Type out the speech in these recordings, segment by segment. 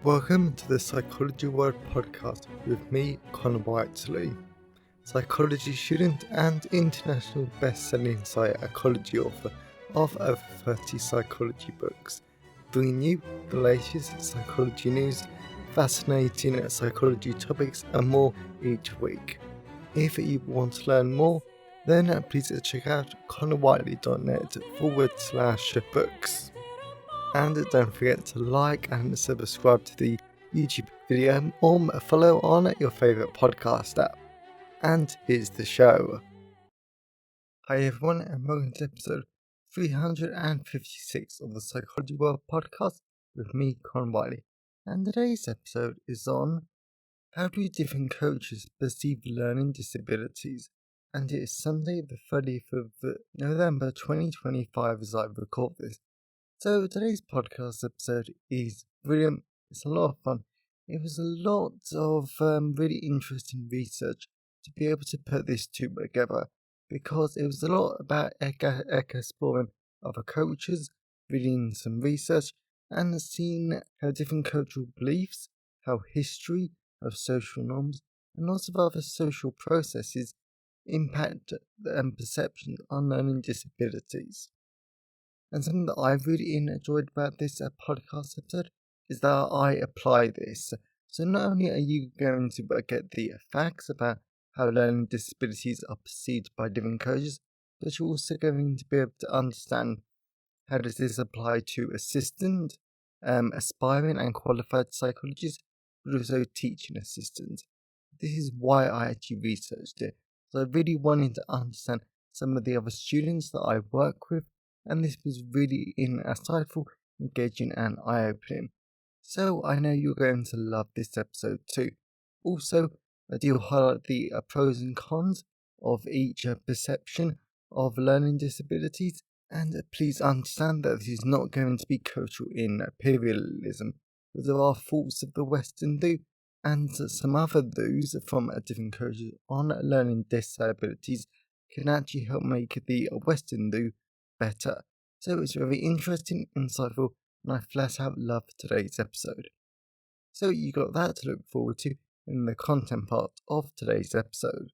Welcome to the Psychology World podcast with me, Connor Whiteley, psychology student and international best-selling psychology author of over 30 psychology books, bringing you the latest psychology news, fascinating psychology topics and more each week. If you want to learn more, then please check out connorwhiteley.net/books. And don't forget to like and subscribe to the YouTube video or follow on your favourite podcast app. And here's the show. Hi everyone, and welcome to episode 356 of the Psychology World podcast with me, Con Wiley. And today's episode is on how do different coaches perceive learning disabilities. And it is Sunday the 30th of November 2025 as I record this. So today's podcast episode is brilliant. It's a lot of fun. It was a lot of really interesting research to be able to put this together, because it was a lot about exploring other coaches, reading some research, and seeing how different cultural beliefs, how history, how social norms, and lots of other social processes impact perceptions on learning disabilities. And something that I really enjoyed about this podcast episode is that I apply this. So not only are you going to get the facts about how learning disabilities are perceived by different coaches, but you're also going to be able to understand how does this apply to assistant, aspiring and qualified psychologists, but also teaching assistants. This is why I actually researched it. So I really wanted to understand some of the other students that I work with, and this was really insightful, engaging, and eye-opening. So I know you're going to love this episode too. Also, I do highlight the pros and cons of each perception of learning disabilities, and please understand that this is not going to be cultural imperialism, but there are faults of the Western do, and some other do's from different coaches on learning disabilities can actually help make the Western do better. So it's very interesting, insightful, and I flat out love today's episode. So you got that to look forward to in the content part of today's episode.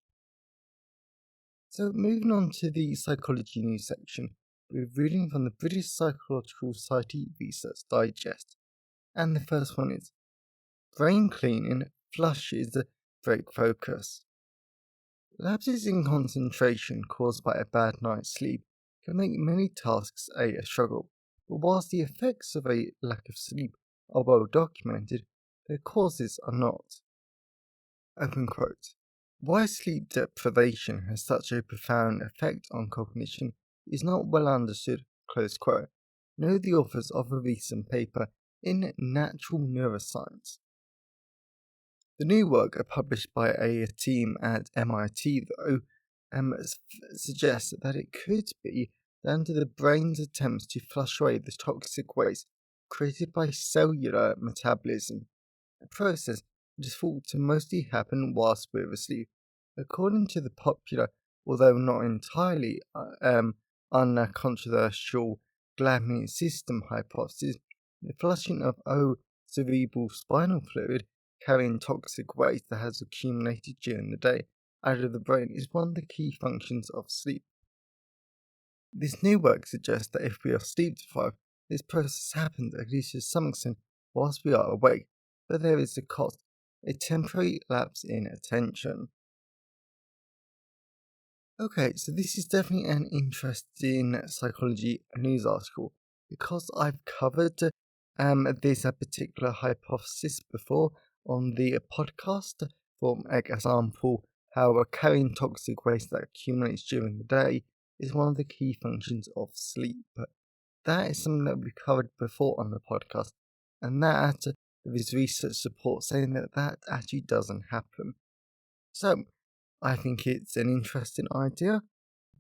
So moving on to the psychology news section, we're reading from the British Psychological Society Research Digest. And the first one is brain cleaning flushes break focus. Lapses in concentration caused by a bad night's sleep can make many tasks a struggle, but whilst the effects of a lack of sleep are well documented, their causes are not. Open quote. Why sleep deprivation has such a profound effect on cognition is not well understood, close quote. Know the authors of a recent paper in Natural Neuroscience. The new work, published by a team at MIT, though, suggests that it could be down to the brain's attempts to flush away the toxic waste created by cellular metabolism, a process that is thought to mostly happen whilst we're asleep. According to the popular, although not entirely uncontroversial, glutamate system hypothesis, the flushing of cerebral spinal fluid carrying toxic waste that has accumulated during the day out of the brain is one of the key functions of sleep. This new work suggests that if we are sleep deprived, this process happens at least to some extent whilst we are awake, but there is a cost, a temporary lapse in attention. Okay, so this is definitely an interesting psychology news article, because I've covered this particular hypothesis before on the podcast. For example, how carrying toxic waste that accumulates during the day is one of the key functions of sleep. That is something that we covered before on the podcast, and that there is research support saying that that actually doesn't happen. So, I think it's an interesting idea,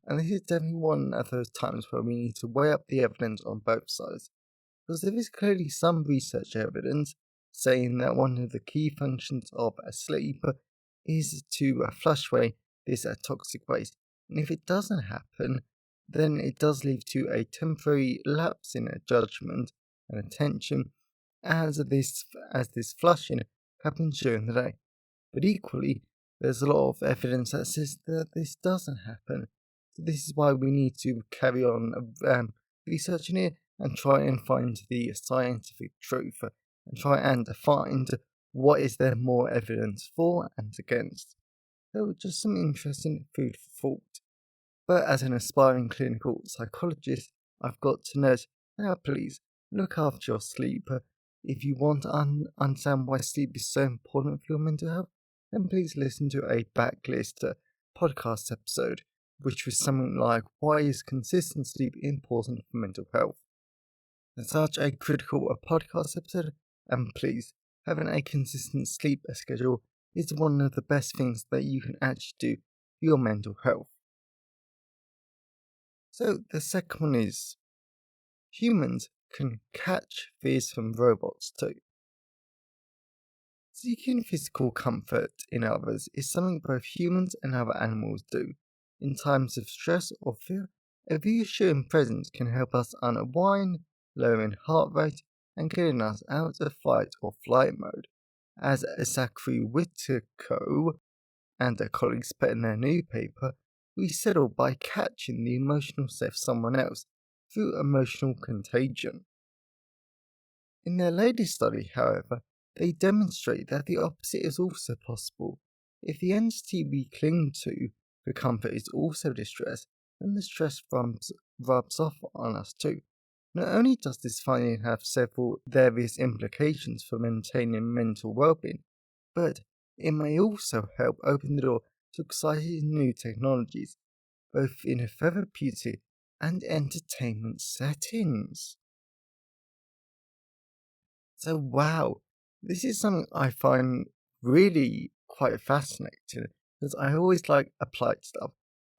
and this is definitely one of those times where we need to weigh up the evidence on both sides, because there is clearly some research evidence saying that one of the key functions of sleep is to flush away this toxic waste, and if it doesn't happen, then it does lead to a temporary lapse in judgment and attention, as this flushing happens during the day. But equally, there's a lot of evidence that says that this doesn't happen. So this is why we need to carry on researching it and try and find the scientific truth and try and find what is there more evidence for and against. So just some interesting food for thought. But as an aspiring clinical psychologist, I've got to note, now please look after your sleep. If you want to understand why sleep is so important for your mental health, then please listen to a backlist podcast episode, which was something like, why is consistent sleep important for mental health? It's such a critical podcast episode, and please, having a consistent sleep schedule is one of the best things that you can actually do for your mental health. So the second one is, humans can catch fears from robots too. Seeking physical comfort in others is something both humans and other animals do. In times of stress or fear, a reassuring presence can help us unwind, lowering heart rate and getting us out of fight or flight mode. As Zachary Whittaker and their colleagues put in their new paper, we settle by catching the emotional self of someone else through emotional contagion. In their latest study, however, they demonstrate that the opposite is also possible. If the entity we cling to for comfort is also distressed, then the stress rubs off on us too. Not only does this finding have several various implications for maintaining mental well-being, but it may also help open the door to exciting new technologies, both in therapeutic and entertainment settings. So, wow, this is something I find really quite fascinating because I always like applied stuff.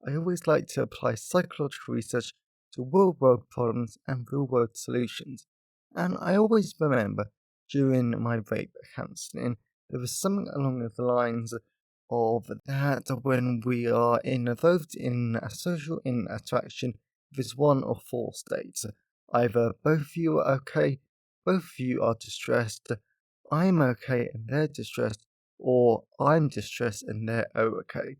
I always like to apply psychological research to real world problems and real world solutions. And I always remember during my rape counselling, there was something along the lines of that when we are involved in a social interaction, there's one of four states. Either both of you are okay, both of you are distressed, I'm okay and they're distressed, or I'm distressed and they're okay.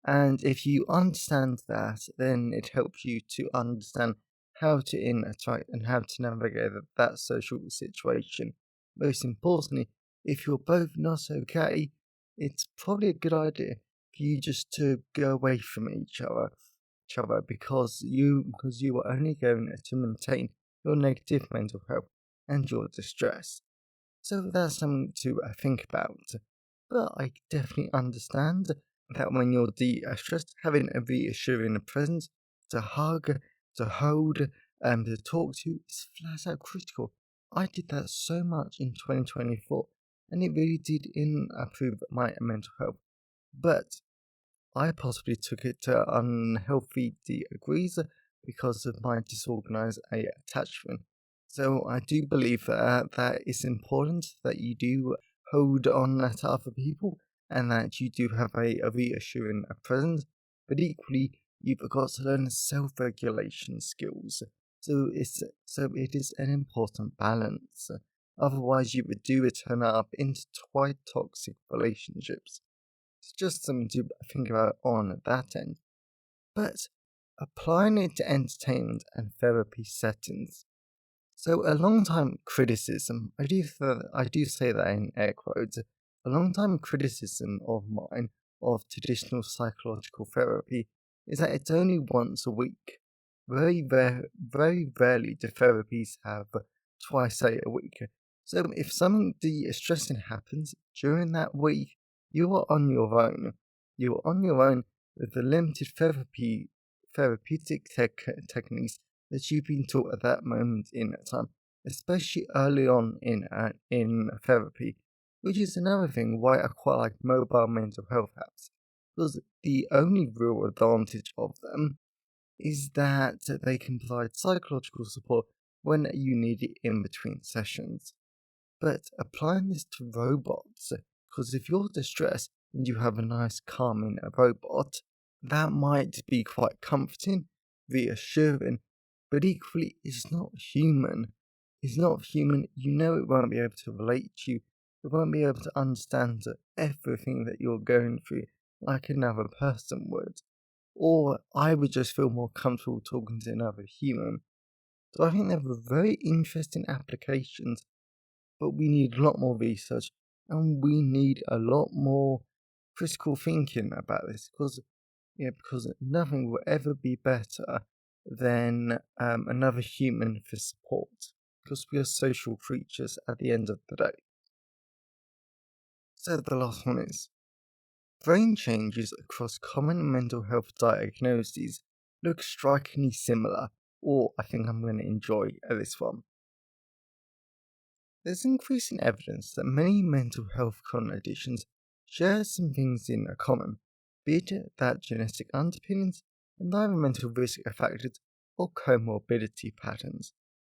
And if you understand that, then it helps you to understand how to interact and how to navigate that social situation. Most importantly, if you're both not okay, it's probably a good idea for you just to go away from each other because you are only going to maintain your negative mental health and your distress. So that's something to think about. But I definitely understand that when you're de-stressed, having a reassuring presence to hug, to hold, to talk to is flat out critical. I did that so much in 2024, and it really did improve my mental health. But I possibly took it to unhealthy degrees because of my disorganized attachment. So I do believe that it's important that you do hold on to other people and that you do have a reassuring presence, but equally you've got to learn self-regulation skills. So it is an important balance. Otherwise, you would turn up into quite toxic relationships. It's just something to think about on that end. But applying it to entertainment and therapy settings. So a long time criticism, I do say that in air quotes, a long time criticism of mine of traditional psychological therapy is that it's only once a week. Very rarely do therapies have twice a week. So if something distressing happens during that week, you are on your own. You are on your own with the limited therapeutic techniques that you've been taught at that moment in time, especially early on in therapy, which is another thing why I quite like mobile mental health apps, because the only real advantage of them is that they can provide psychological support when you need it in between sessions. But applying this to robots, because if you're distressed and you have a nice calming robot, that might be quite comforting, reassuring, but equally it's not human. is not human, you know it won't be able to relate to you. It won't be able to understand everything that you're going through like another person would. Or I would just feel more comfortable talking to another human. So I think there were very interesting applications, but we need a lot more research and we need a lot more critical thinking about this because nothing will ever be better than another human for support because we are social creatures at the end of the day. So the last one is brain changes across common mental health diagnoses look strikingly similar, or I think I'm going to enjoy this one. There's increasing evidence that many mental health conditions share some things in common, be it that genetic underpinnings, environmental risk factors, or comorbidity patterns.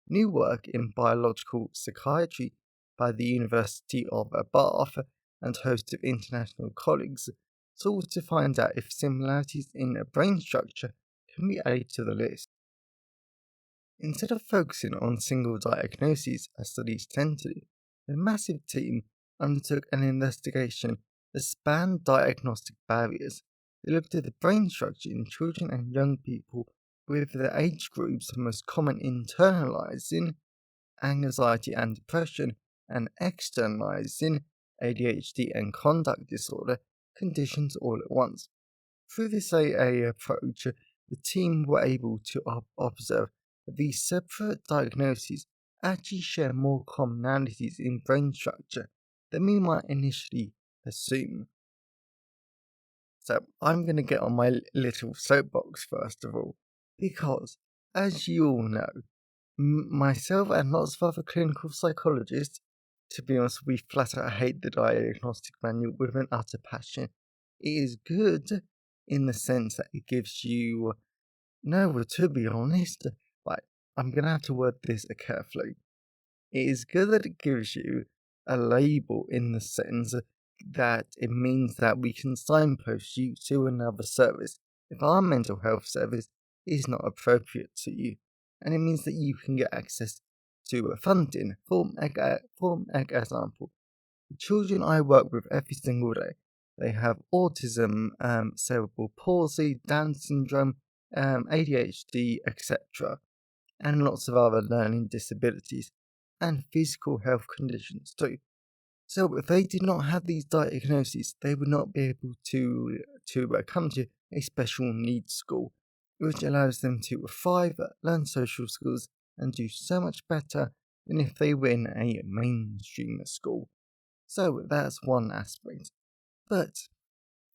New work in biological psychiatry by the University of Bath and a host of international colleagues sought to find out if similarities in brain structure can be added to the list. Instead of focusing on single diagnoses as studies tend to, the massive team undertook an investigation that spanned diagnostic barriers. They looked at the brain structure in children and young people with the age groups most common internalizing anxiety and depression and externalizing ADHD and conduct disorder conditions all at once. Through this AA approach, the team were able to observe that these separate diagnoses actually share more commonalities in brain structure than we might initially assume. So I'm going to get on my little soapbox first of all, because as you all know, myself and lots of other clinical psychologists, to be honest, we flat out hate the diagnostic manual with an utter passion. It is good in the sense that it gives you, no, to be honest, like, I'm going to have to word this carefully. It is good that it gives you a label in the sense that it means that we can signpost you to another service if our mental health service is not appropriate to you. And it means that you can get access to funding. For example, the children I work with every single day, they have autism, cerebral palsy, Down syndrome, ADHD, etc., and lots of other learning disabilities and physical health conditions too. So if they did not have these diagnoses, they would not be able to come to a special needs school, which allows them to thrive, learn social skills, and do so much better than if they were in a mainstream school. So that's one aspect. But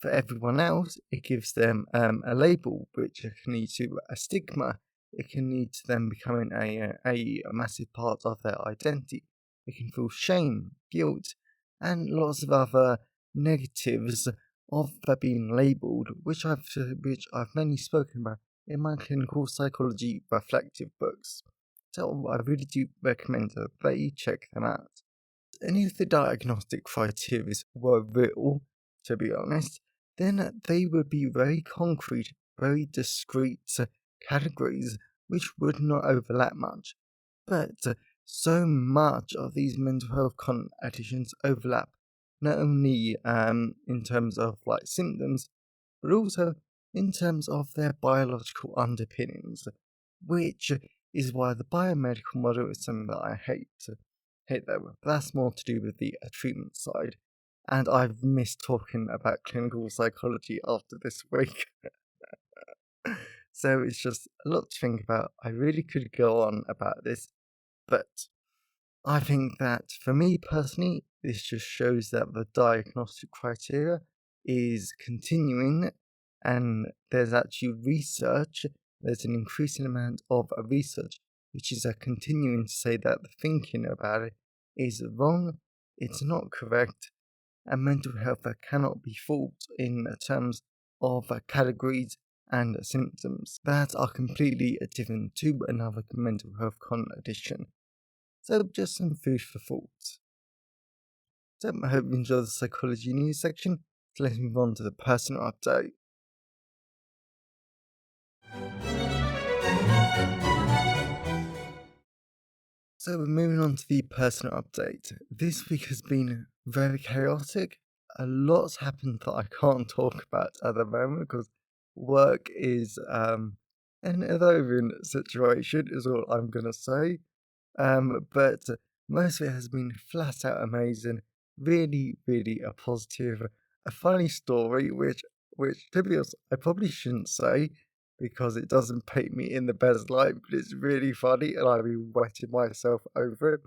for everyone else, it gives them a label which can lead to a stigma. It can lead to them becoming a massive part of their identity. They can feel shame, guilt, and lots of other negatives of being labelled, which I've mainly spoken about in my clinical psychology reflective books. So I really do recommend that you check them out. And if the diagnostic criteria were real, to be honest, then they would be very concrete, very discrete categories which would not overlap much. But so much of these mental health conditions overlap, not only in terms of like symptoms, but also in terms of their biological underpinnings, which is why the biomedical model is something that I hate that. That's more to do with the treatment side. And I've missed talking about clinical psychology after this week. So it's just a lot to think about. I really could go on about this, but I think that for me personally, this just shows that the diagnostic criteria is continuing and there's actually research, there's an increasing amount of research which is continuing to say that the thinking about it is wrong, it's not correct, and mental health cannot be thought in terms of categories and symptoms that are completely different to another mental health condition. So just some food for thought. So I hope you enjoy the psychology news section. So let's move on to the personal update. So we're moving on to the personal update. This week has been very chaotic. A lot's happened that I can't talk about at the moment because work is an evolving situation, is all I'm gonna say. But most of it has been flat out amazing. Really, really a positive, a funny story, which to be honest, I probably shouldn't say because it doesn't paint me in the best light, but it's really funny and I've been wetting myself over it.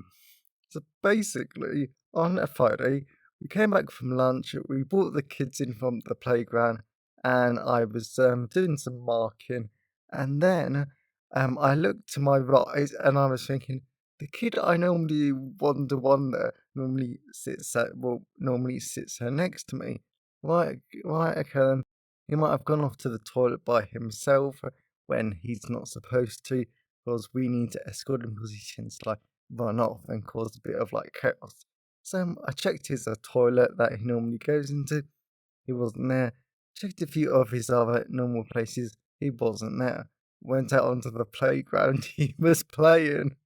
So basically, on a Friday, we came back from lunch, we brought the kids in from the playground, and I was doing some marking, and then I looked to my right and I was thinking, the kid I normally one there normally sits her next to me. Right, okay then. He might have gone off to the toilet by himself when he's not supposed to, because we need to escort him because he tends to like run off and cause a bit of like chaos. So I checked his toilet that he normally goes into. He wasn't there. Checked a few of his other normal places. He wasn't there. Went out onto the playground. He was playing.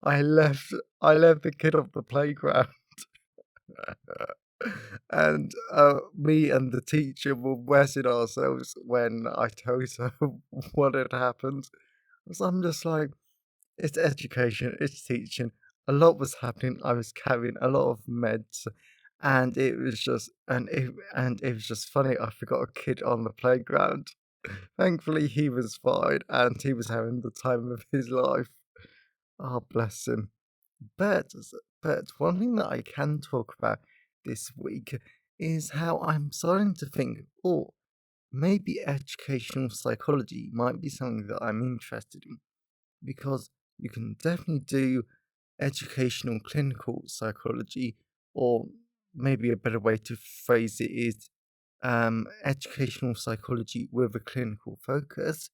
I left. I left the kid off the playground. And me and the teacher were wetting ourselves when I told her what had happened. So I'm just like, it's education, it's teaching. A lot was happening. I was carrying a lot of meds, and it was just funny. I forgot a kid on the playground. Thankfully, he was fine, and he was having the time of his life. Oh, bless him. But but one thing that I can talk about this week is how I'm starting to think, oh, maybe educational psychology might be something that I'm interested in because you can definitely do educational clinical psychology, or maybe a better way to phrase it is educational psychology with a clinical focus,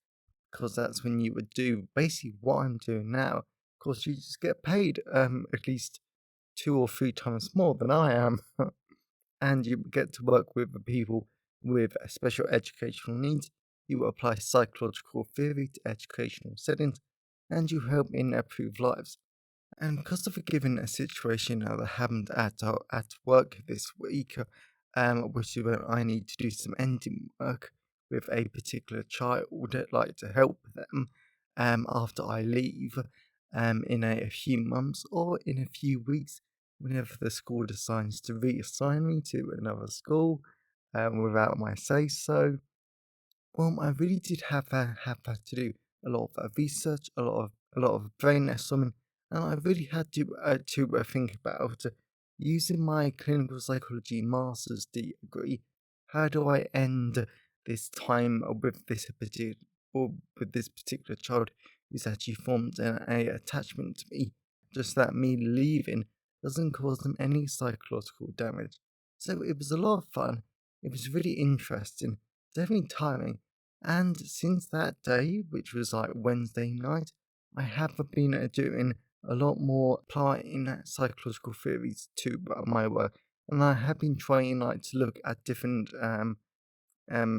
because that's when you would do basically what I'm doing now. Of course, you just get paid at least 2 or 3 times more than I am, and you get to work with the people with special educational needs. You apply psychological theory to educational settings, and you help in improve lives. And because of a given a situation that happened at work this week, which is when I need to do some ending work with a particular child, I'd like to help them after I leave in a few months or in a few weeks, whenever the school decides to reassign me to another school without my say so. Well, I really did have had to do a lot of research, a lot of brainstorming, and I really had to think about using my clinical psychology master's degree. How do I end this time with this particular child who's actually formed a attachment to me, just that me leaving doesn't cause them any psychological damage. So it was a lot of fun. It was really interesting, definitely tiring, and since that day, which was like Wednesday night, I have been doing a lot more applying psychological theories to my work, and I have been trying like to look at different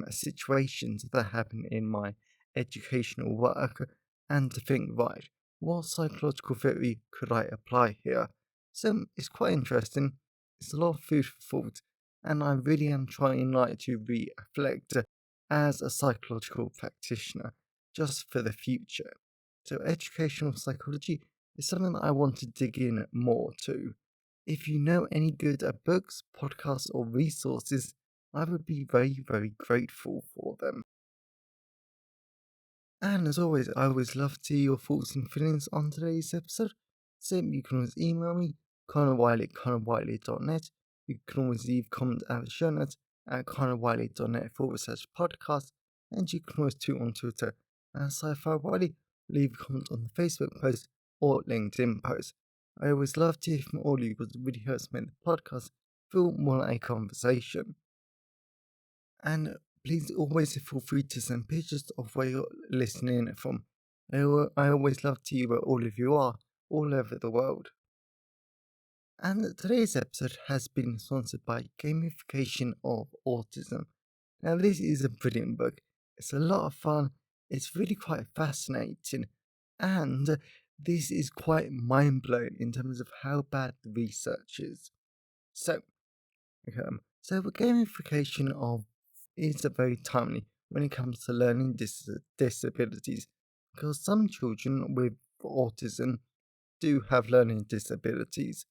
situations that happen in my educational work, and to think, right, what psychological theory could I apply here? So it's quite interesting. It's a lot of food for thought, and I really am trying like to reflect as a psychological practitioner just for the future. So educational psychology is something that I want to dig in more to. If you know any good books, podcasts, or resources, I would be very, very grateful for them. And as always, I always love to hear your thoughts and feelings on today's episode. So you can always email me, connorwiley@connorwiley.net. You can always leave comments at the show notes at connorwiley.net/podcast. And you can always tweet on Twitter at sci-fi Wiley, leave a comment on the Facebook post or LinkedIn post. I always love to hear from all of you because it really helps make the podcast feel more like a conversation. And please always feel free to send pictures of where you're listening from. I always love to hear where all of you are, all over the world. And today's episode has been sponsored by Gamification of Autism. Now, this is a brilliant book. It's a lot of fun. It's really quite fascinating. And This is quite mind-blowing in terms of how bad the research is. So, gamification of is very timely when it comes to learning disabilities, because some children with autism do have learning disabilities.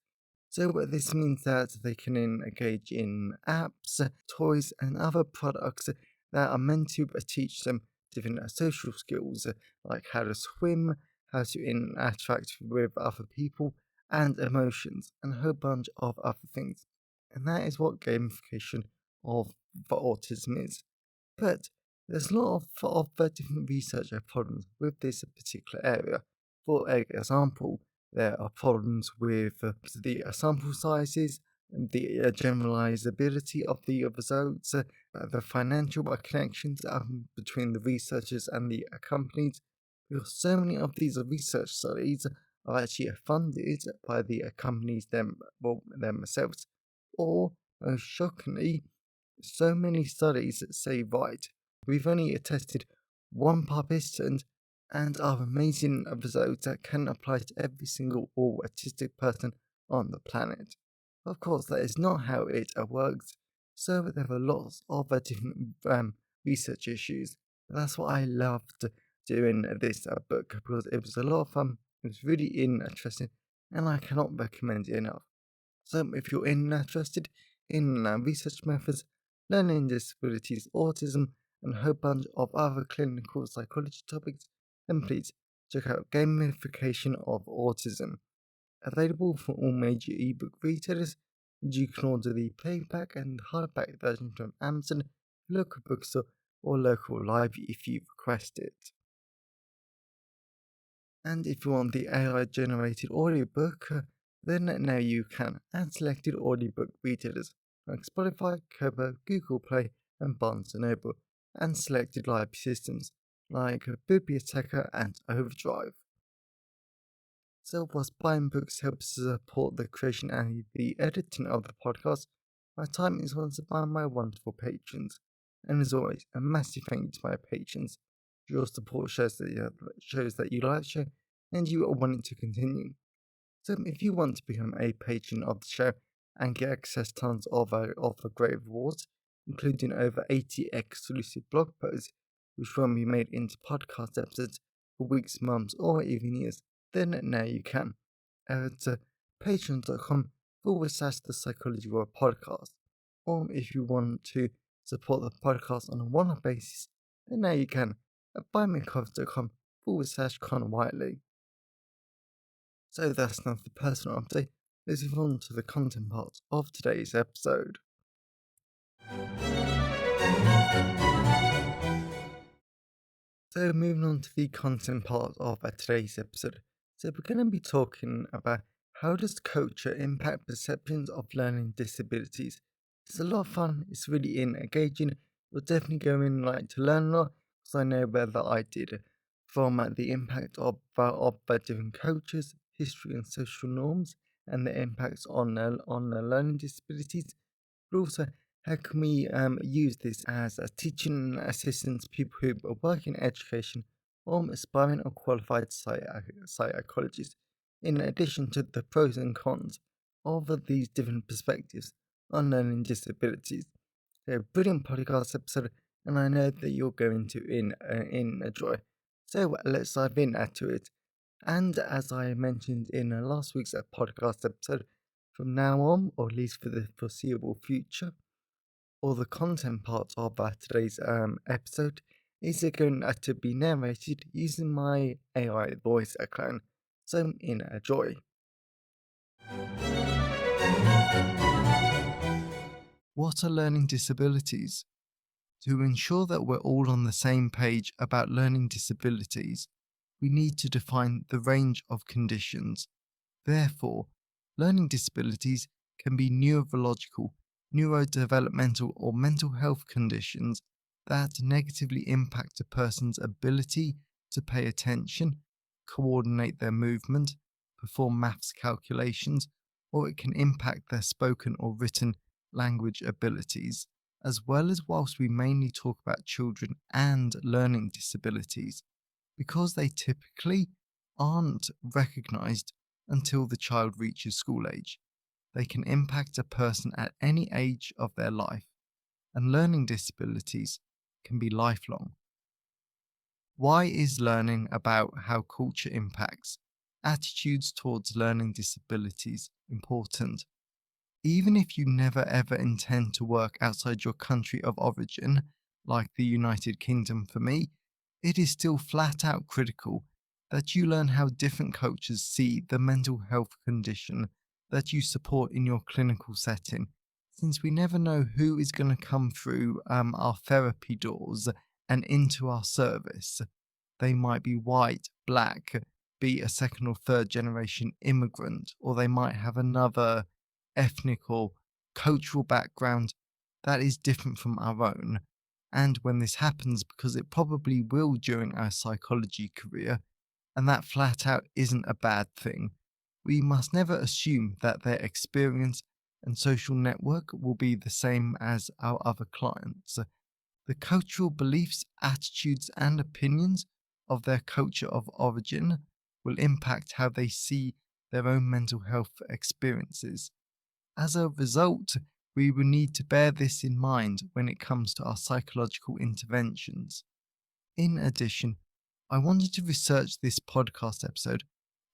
So this means that they can engage in apps, toys, and other products that are meant to teach them different social skills, like how to swim, how to interact with other people, and emotions, and a whole bunch of other things. And that is what gamification of for autism is. But there's a lot of different research problems with this particular area. For example, there are problems with the sample sizes, the generalizability of the results, the financial connections between the researchers and the companies, because so many of these research studies are actually funded by the companies themselves, or shockingly, so many studies say, right, we've only tested one participant and our amazing results that can apply to every single autistic person on the planet. Of course, that is not how it works. So there are lots of different research issues. That's what I loved doing this book, because it was a lot of fun. It was really interesting, and I cannot recommend it enough. So, if you're interested in research methods, learning disabilities, autism, and a whole bunch of other clinical psychology topics, then please check out Gamification of Autism. Available for all major ebook retailers, you can order the paperback and hardback version from Amazon, local bookstore, or local library if you request it. And if you want the AI generated audiobook, then now you can, and selected audiobook retailers like Spotify, Kobo, Google Play, and Barnes& Noble, and selected library systems like Biblioteca and Overdrive. So, whilst buying books helps to support the creation and the editing of the podcast, my time is sponsored by my wonderful patrons. And as always, a massive thank you to my patrons. Your support shows that you like the show and you are wanting to continue. So, if you want to become a patron of the show and get access to tons of great rewards, including over 80 exclusive blog posts, which will be made into podcast episodes for weeks, months, or even years, then now you can. At patreon.com/the Psychology World podcast. Or if you want to support the podcast on a one-off basis, then now you can at buymeacoffee.com/Con Whiteley. So that's enough the personal update. Let's move on to the content part of today's episode. So moving on to the content part of today's episode. So we're going to be talking about how does culture impact perceptions of learning disabilities. It's a lot of fun. It's really engaging. You'll definitely go in to learn a lot, because I know that I did, from the impact of different cultures, history, and social norms, and the impacts on learning disabilities. But also, how can we use this as a teaching assistants, people who work in education, or aspiring or qualified psychologists, in addition to the pros and cons of these different perspectives on learning disabilities? They're a brilliant podcast episode, and I know that you're going to enjoy. So let's dive into it. And as I mentioned in last week's podcast episode, from now on, or at least for the foreseeable future, all the content parts of today's episode is going to be narrated using my AI voice clone. So enjoy. What are learning disabilities? To ensure that we're all on the same page about learning disabilities, we need to define the range of conditions. Therefore, learning disabilities can be neurological, neurodevelopmental, or mental health conditions that negatively impact a person's ability to pay attention, coordinate their movement, perform maths calculations, or it can impact their spoken or written language abilities. As well as whilst we mainly talk about children and learning disabilities, because they typically aren't recognised until the child reaches school age. They can impact a person at any age of their life, and learning disabilities can be lifelong. Why is learning about how culture impacts attitudes towards learning disabilities important? Even if you never ever intend to work outside your country of origin, like the United Kingdom for me, it is still flat out critical that you learn how different cultures see the mental health condition that you support in your clinical setting, since we never know who is going to come through our therapy doors and into our service. They might be white, black, be a second or third generation immigrant, or they might have another ethnic or cultural background that is different from our own. And when this happens, because it probably will during our psychology career, and that flat out isn't a bad thing, we must never assume that their experience and social network will be the same as our other clients. The cultural beliefs, attitudes, and opinions of their culture of origin will impact how they see their own mental health experiences. As a result, we will need to bear this in mind when it comes to our psychological interventions. In addition, I wanted to research this podcast episode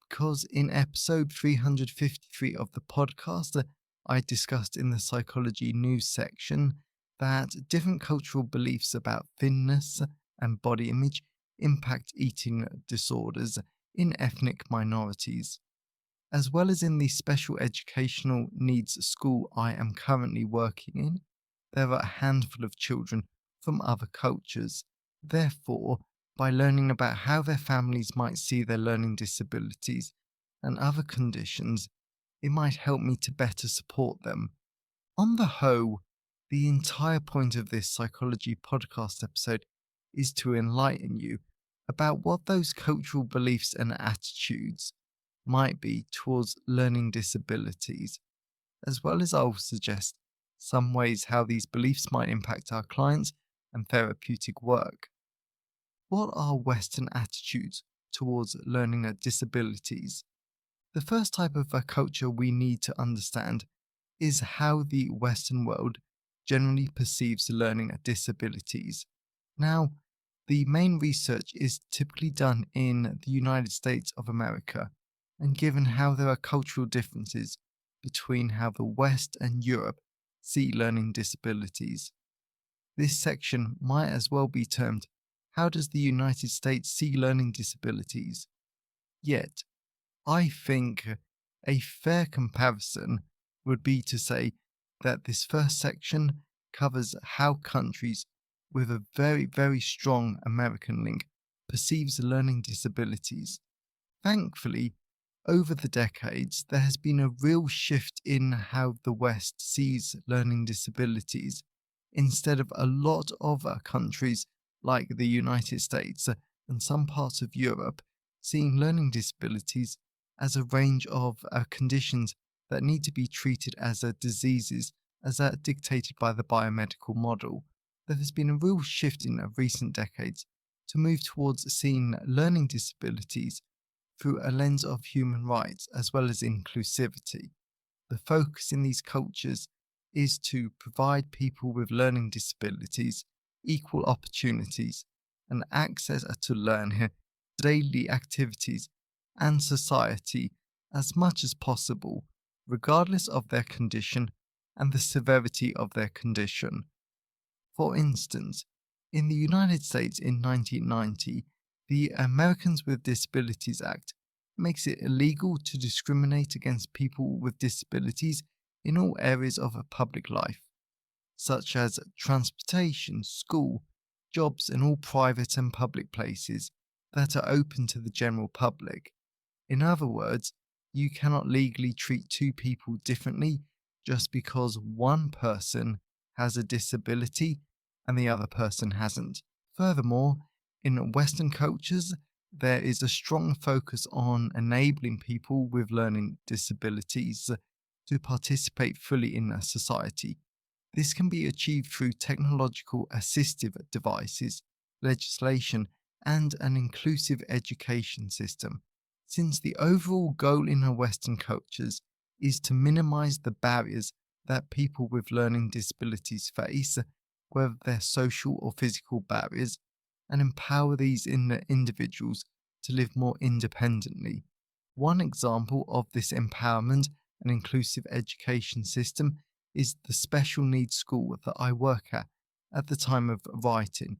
because in episode 353 of the podcast, I discussed in the psychology news section that different cultural beliefs about thinness and body image impact eating disorders in ethnic minorities. As well as in the special educational needs school I am currently working in, there are a handful of children from other cultures. Therefore, by learning about how their families might see their learning disabilities and other conditions, it might help me to better support them. On the whole, the entire point of this psychology podcast episode is to enlighten you about what those cultural beliefs and attitudes might be towards learning disabilities, as well as I'll suggest some ways how these beliefs might impact our clients and therapeutic work. What are Western attitudes towards learning disabilities? The first type of culture we need to understand is how the Western world generally perceives learning disabilities. Now, the main research is typically done in the United States of America, and given how there are cultural differences between how the West and Europe see learning disabilities, this section might as well be termed "How does the United States see learning disabilities?" Yet, I think a fair comparison would be to say that this first section covers how countries with a very, very strong American link perceives learning disabilities. Thankfully, over the decades, there has been a real shift in how the West sees learning disabilities, instead of a lot of countries like the United States and some parts of Europe seeing learning disabilities as a range of conditions that need to be treated as diseases as dictated by the biomedical model. There has been a real shift in recent decades to move towards seeing learning disabilities through a lens of human rights as well as inclusivity. The focus in these cultures is to provide people with learning disabilities equal opportunities and access to learn daily activities and society as much as possible, regardless of their condition and the severity of their condition. For instance, in the United States in 1990, the Americans with Disabilities Act makes it illegal to discriminate against people with disabilities in all areas of public life, such as transportation, school, jobs, and all private and public places that are open to the general public. In other words, you cannot legally treat two people differently just because one person has a disability and the other person hasn't. Furthermore, in Western cultures, there is a strong focus on enabling people with learning disabilities to participate fully in society. This can be achieved through technological assistive devices, legislation, and an inclusive education system. since the overall goal in our Western cultures is to minimize the barriers that people with learning disabilities face, whether they're social or physical barriers, and empower these individuals to live more independently. One example of this empowerment and inclusive education system is the special needs school that I work at the time of writing.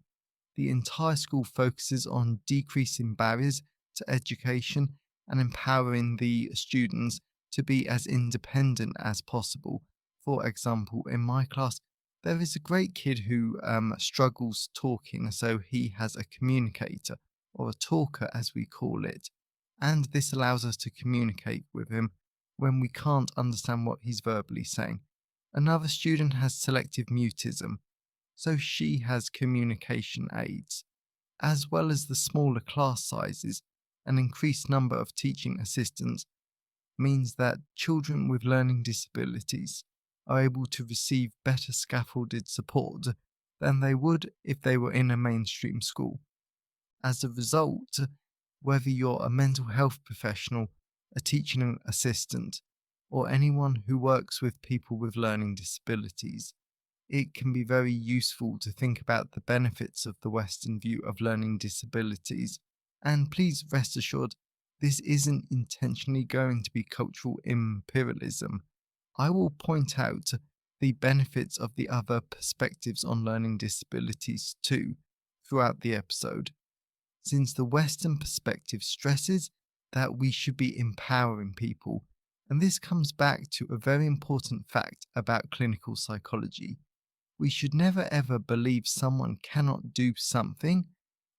The entire school focuses on decreasing barriers to education and empowering the students to be as independent as possible. For example, in my class, there is a great kid who struggles talking, so he has a communicator, or a talker as we call it, and this allows us to communicate with him when we can't understand what he's verbally saying. Another student has selective mutism, so she has communication aids, as well as the smaller class sizes. An increased number of teaching assistants means that children with learning disabilities are able to receive better scaffolded support than they would if they were in a mainstream school. As a result, whether you're a mental health professional, a teaching assistant, or anyone who works with people with learning disabilities, it can be very useful to think about the benefits of the Western view of learning disabilities. And please rest assured, this isn't intentionally going to be cultural imperialism. I will point out the benefits of the other perspectives on learning disabilities too throughout the episode, since the Western perspective stresses that we should be empowering people, and this comes back to a very important fact about clinical psychology. We should never ever believe someone cannot do something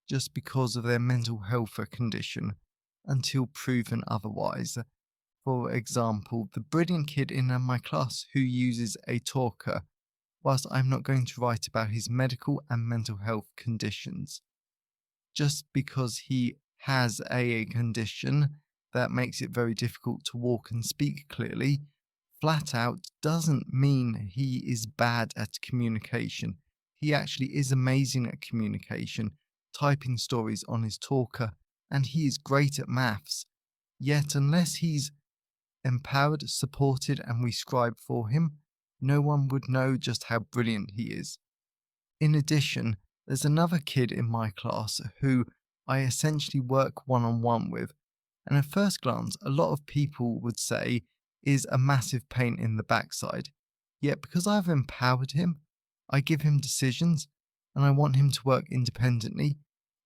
just because of their mental health condition until proven otherwise. For example, the brilliant kid in my class who uses a talker, whilst I'm not going to write about his medical and mental health conditions. Just because he has a condition that makes it very difficult to walk and speak clearly, flat out doesn't mean he is bad at communication. He actually is amazing at communication, typing stories on his talker, and he is great at maths. Yet unless he's empowered, supported, and we scribe for him, no one would know just how brilliant he is. In addition, there's another kid in my class who I essentially work one-on-one with, and at first glance, a lot of people would say is a massive pain in the backside. Yet because I've empowered him, I give him decisions, and I want him to work independently,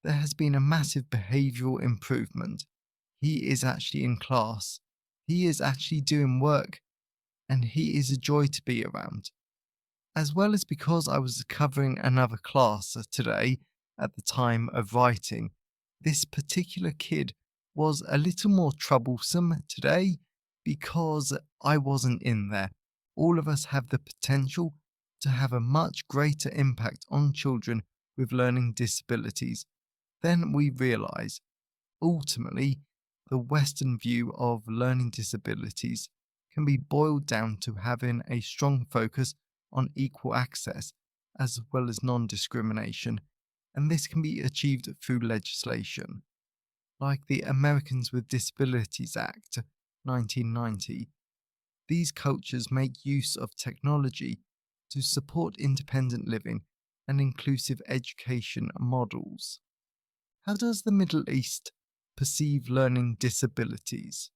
there has been a massive behavioural improvement. He is actually in class. He is actually doing work, and he is a joy to be around. As well as because I was covering another class today at the time of writing, this particular kid was a little more troublesome today because I wasn't in there. All of us have the potential to have a much greater impact on children with learning disabilities. Then we realise, ultimately, the Western view of learning disabilities can be boiled down to having a strong focus on equal access as well as non-discrimination, and this can be achieved through legislation, like the Americans with Disabilities Act 1990. These cultures make use of technology to support independent living and inclusive education models. How does the Middle East perceive learning disabilities?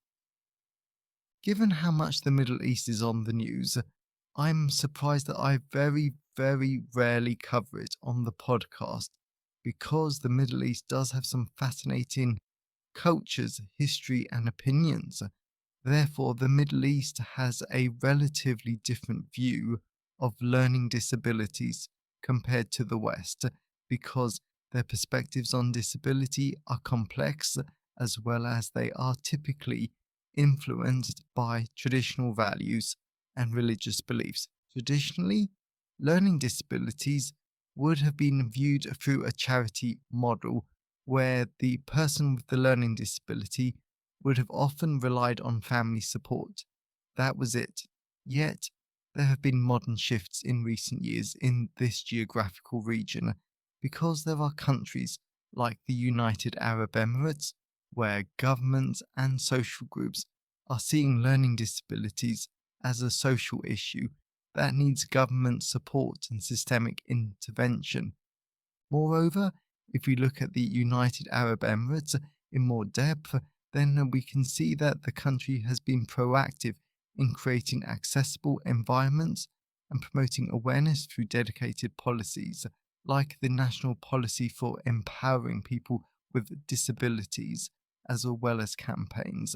Given how much the Middle East is on the news, I'm surprised that I very, very rarely cover it on the podcast, because the Middle East does have some fascinating cultures, history, and opinions. Therefore, the Middle East has a relatively different view of learning disabilities compared to the West, because their perspectives on disability are complex, as well as they are typically influenced by traditional values and religious beliefs. Traditionally, learning disabilities would have been viewed through a charity model where the person with the learning disability would have often relied on family support. That was it. Yet, there have been modern shifts in recent years in this geographical region because there are countries like the United Arab Emirates, where governments and social groups are seeing learning disabilities as a social issue that needs government support and systemic intervention. Moreover, if we look at the United Arab Emirates in more depth, then we can see that the country has been proactive in creating accessible environments and promoting awareness through dedicated policies, like the National Policy for Empowering People with Disabilities, as well as campaigns.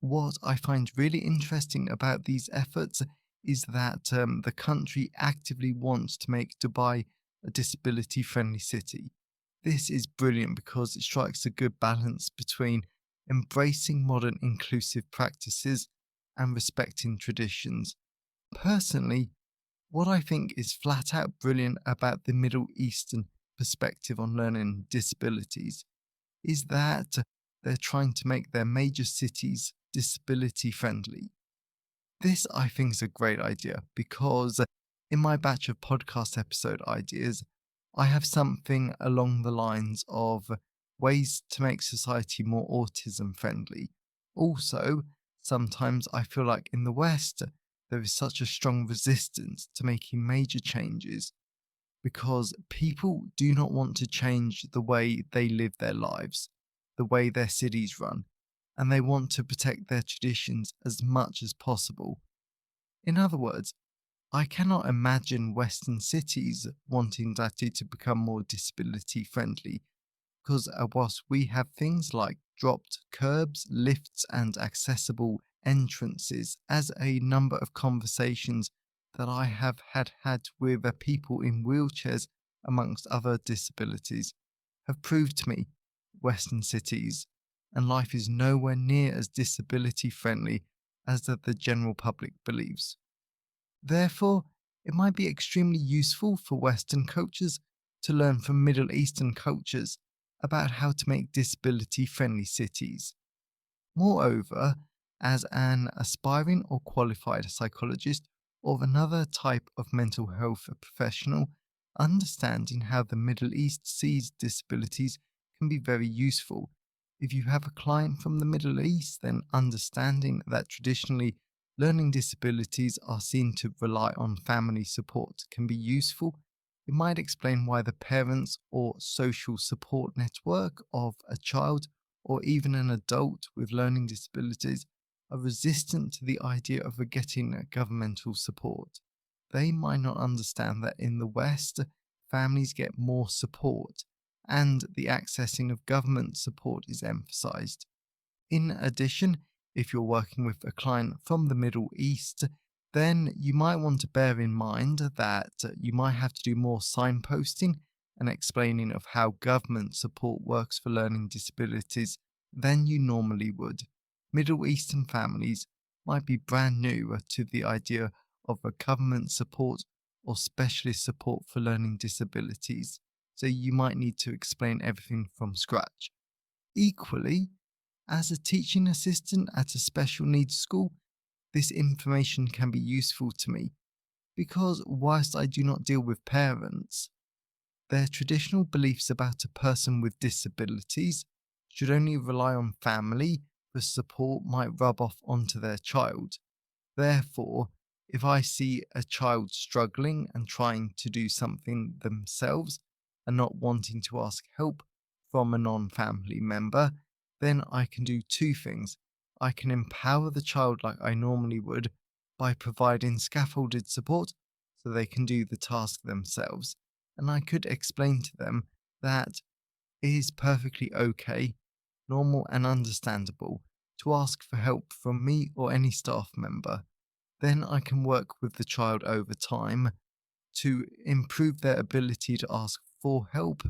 What I find really interesting about these efforts is that the country actively wants to make Dubai a disability friendly city. This is brilliant because it strikes a good balance between embracing modern inclusive practices and respecting traditions. Personally, what I think is flat out brilliant about the Middle Eastern perspective on learning disabilities is that they're trying to make their major cities disability friendly. This, I think, is a great idea because in my batch of podcast episode ideas, I have something along the lines of ways to make society more autism friendly. Also, sometimes I feel like in the West, there is such a strong resistance to making major changes because people do not want to change the way they live their lives, the way their cities run, and they want to protect their traditions as much as possible. In other words, I cannot imagine Western cities wanting Dati to become more disability friendly because whilst we have things like dropped curbs, lifts, and accessible entrances, as a number of conversations that I have had with people in wheelchairs, amongst other disabilities, have proved to me, Western cities and life is nowhere near as disability friendly as the general public believes. Therefore, it might be extremely useful for Western cultures to learn from Middle Eastern cultures about how to make disability friendly cities. Moreover, as an aspiring or qualified psychologist or another type of mental health professional, understanding how the Middle East sees disabilities can be very useful. If you have a client from the Middle East, then understanding that traditionally learning disabilities are seen to rely on family support can be useful. It might explain why the parents or social support network of a child or even an adult with learning disabilities are resistant to the idea of getting governmental support. They might not understand that in the West, families get more support and the accessing of government support is emphasized. In addition, if you're working with a client from the Middle East, then you might want to bear in mind that you might have to do more signposting and explaining of how government support works for learning disabilities than you normally would. Middle Eastern families might be brand new to the idea of a government support or specialist support for learning disabilities, so you might need to explain everything from scratch. Equally, as a teaching assistant at a special needs school, this information can be useful to me because whilst I do not deal with parents, their traditional beliefs about a person with disabilities should only rely on family for support might rub off onto their child. Therefore, if I see a child struggling and trying to do something themselves and not wanting to ask help from a non family member, then I can do two things. I can empower the child like I normally would by providing scaffolded support so they can do the task themselves. And I could explain to them that it is perfectly okay, normal, and understandable to ask for help from me or any staff member. Then I can work with the child over time to improve their ability to ask for help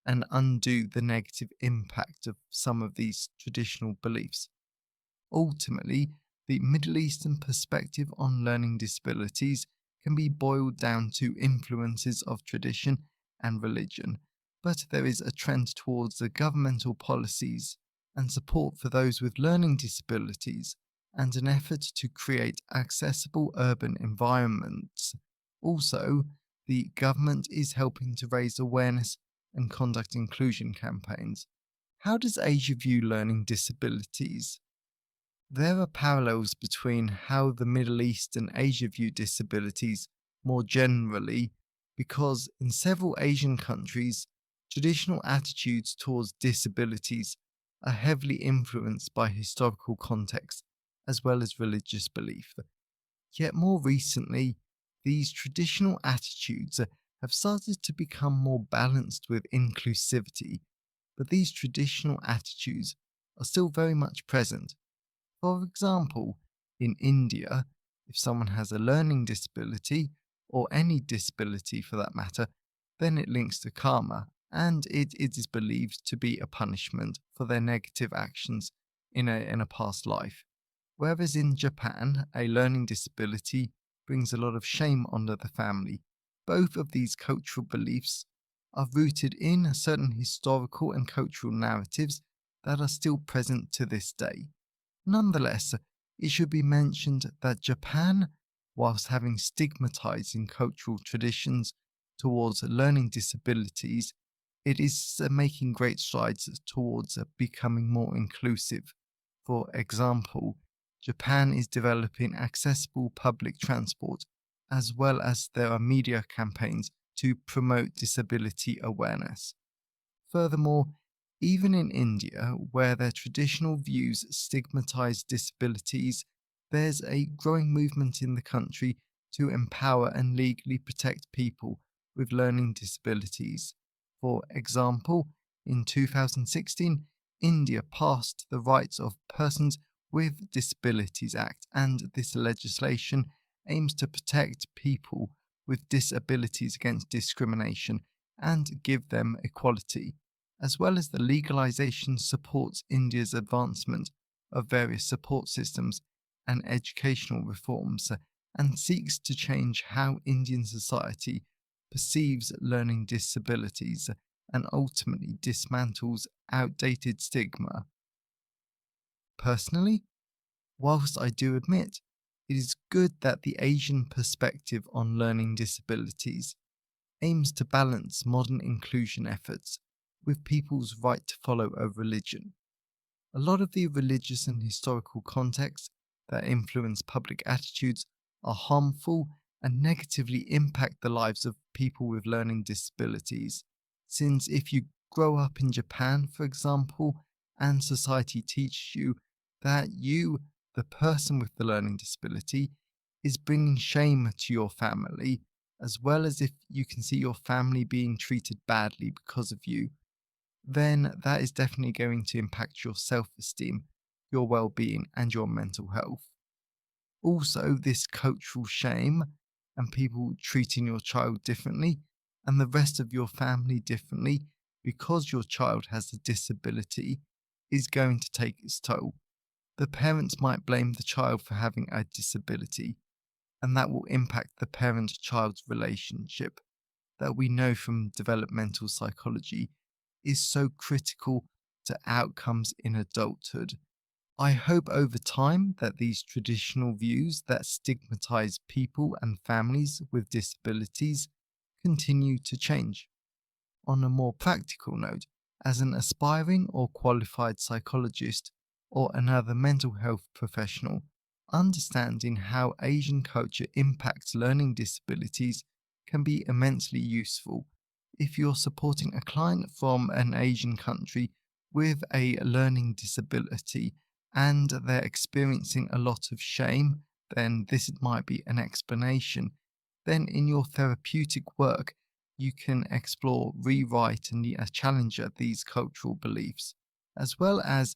and undo the negative impact of some of these traditional beliefs. Ultimately, the Middle Eastern perspective on learning disabilities can be boiled down to influences of tradition and religion, but there is a trend towards the governmental policies and support for those with learning disabilities and an effort to create accessible urban environments. Also, the government is helping to raise awareness and conduct inclusion campaigns. How does Asia view learning disabilities? There are parallels between how the Middle East and Asia view disabilities more generally, because in several Asian countries, traditional attitudes towards disabilities are heavily influenced by historical context as well as religious belief. Yet more recently, these traditional attitudes have started to become more balanced with inclusivity, but these traditional attitudes are still very much present. For example, in India, if someone has a learning disability, or any disability for that matter, then it links to karma, and it is believed to be a punishment for their negative actions in a past life. Whereas in Japan, a learning disability brings a lot of shame onto the family. Both of these cultural beliefs are rooted in certain historical and cultural narratives that are still present to this day. Nonetheless, it should be mentioned that Japan, whilst having stigmatizing cultural traditions towards learning disabilities, it is making great strides towards becoming more inclusive. For example, Japan is developing accessible public transport, as well as there are media campaigns to promote disability awareness. Furthermore, even in India, where their traditional views stigmatize disabilities, there's a growing movement in the country to empower and legally protect people with learning disabilities. For example, in 2016, India passed the Rights of Persons with Disabilities Act, and this legislation aims to protect people with disabilities against discrimination and give them equality, as well as the legalization supports India's advancement of various support systems and educational reforms, and seeks to change how Indian society perceives learning disabilities and ultimately dismantles outdated stigma. Personally, whilst I do admit it is good that the Asian perspective on learning disabilities aims to balance modern inclusion efforts with people's right to follow a religion, a lot of the religious and historical contexts that influence public attitudes are harmful and negatively impact the lives of people with learning disabilities. Since if you grow up in Japan, for example, and society teaches you that you, the person with the learning disability, is bringing shame to your family, as well as if you can see your family being treated badly because of you, then that is definitely going to impact your self esteem, your well being, and your mental health. Also, this cultural shame and people treating your child differently and the rest of your family differently because your child has a disability is going to take its toll. The parents might blame the child for having a disability, and that will impact the parent child relationship that we know from developmental psychology is so critical to outcomes in adulthood. I hope over time that these traditional views that stigmatize people and families with disabilities continue to change. On a more practical note, as an aspiring or qualified psychologist or another mental health professional, understanding how Asian culture impacts learning disabilities can be immensely useful. If you're supporting a client from an Asian country with a learning disability and they're experiencing a lot of shame, then this might be an explanation. Then, in your therapeutic work, you can explore, rewrite, and challenge these cultural beliefs, as well as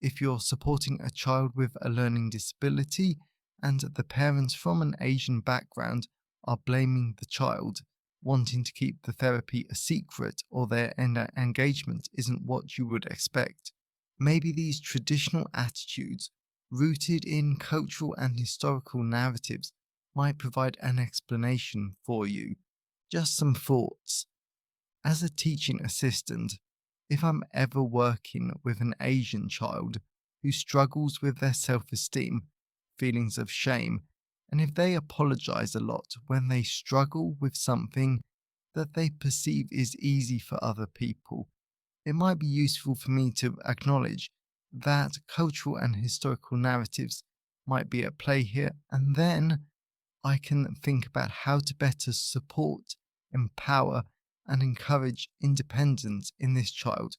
if you're supporting a child with a learning disability and the parents from an Asian background are blaming the child, wanting to keep the therapy a secret or their engagement isn't what you would expect. Maybe these traditional attitudes, rooted in cultural and historical narratives, might provide an explanation for you. Just some thoughts. As a teaching assistant, if I'm ever working with an Asian child who struggles with their self esteem, feelings of shame, and if they apologize a lot when they struggle with something that they perceive is easy for other people, it might be useful for me to acknowledge that cultural and historical narratives might be at play here, and then I can think about how to better support, empower, and encourage independence in this child.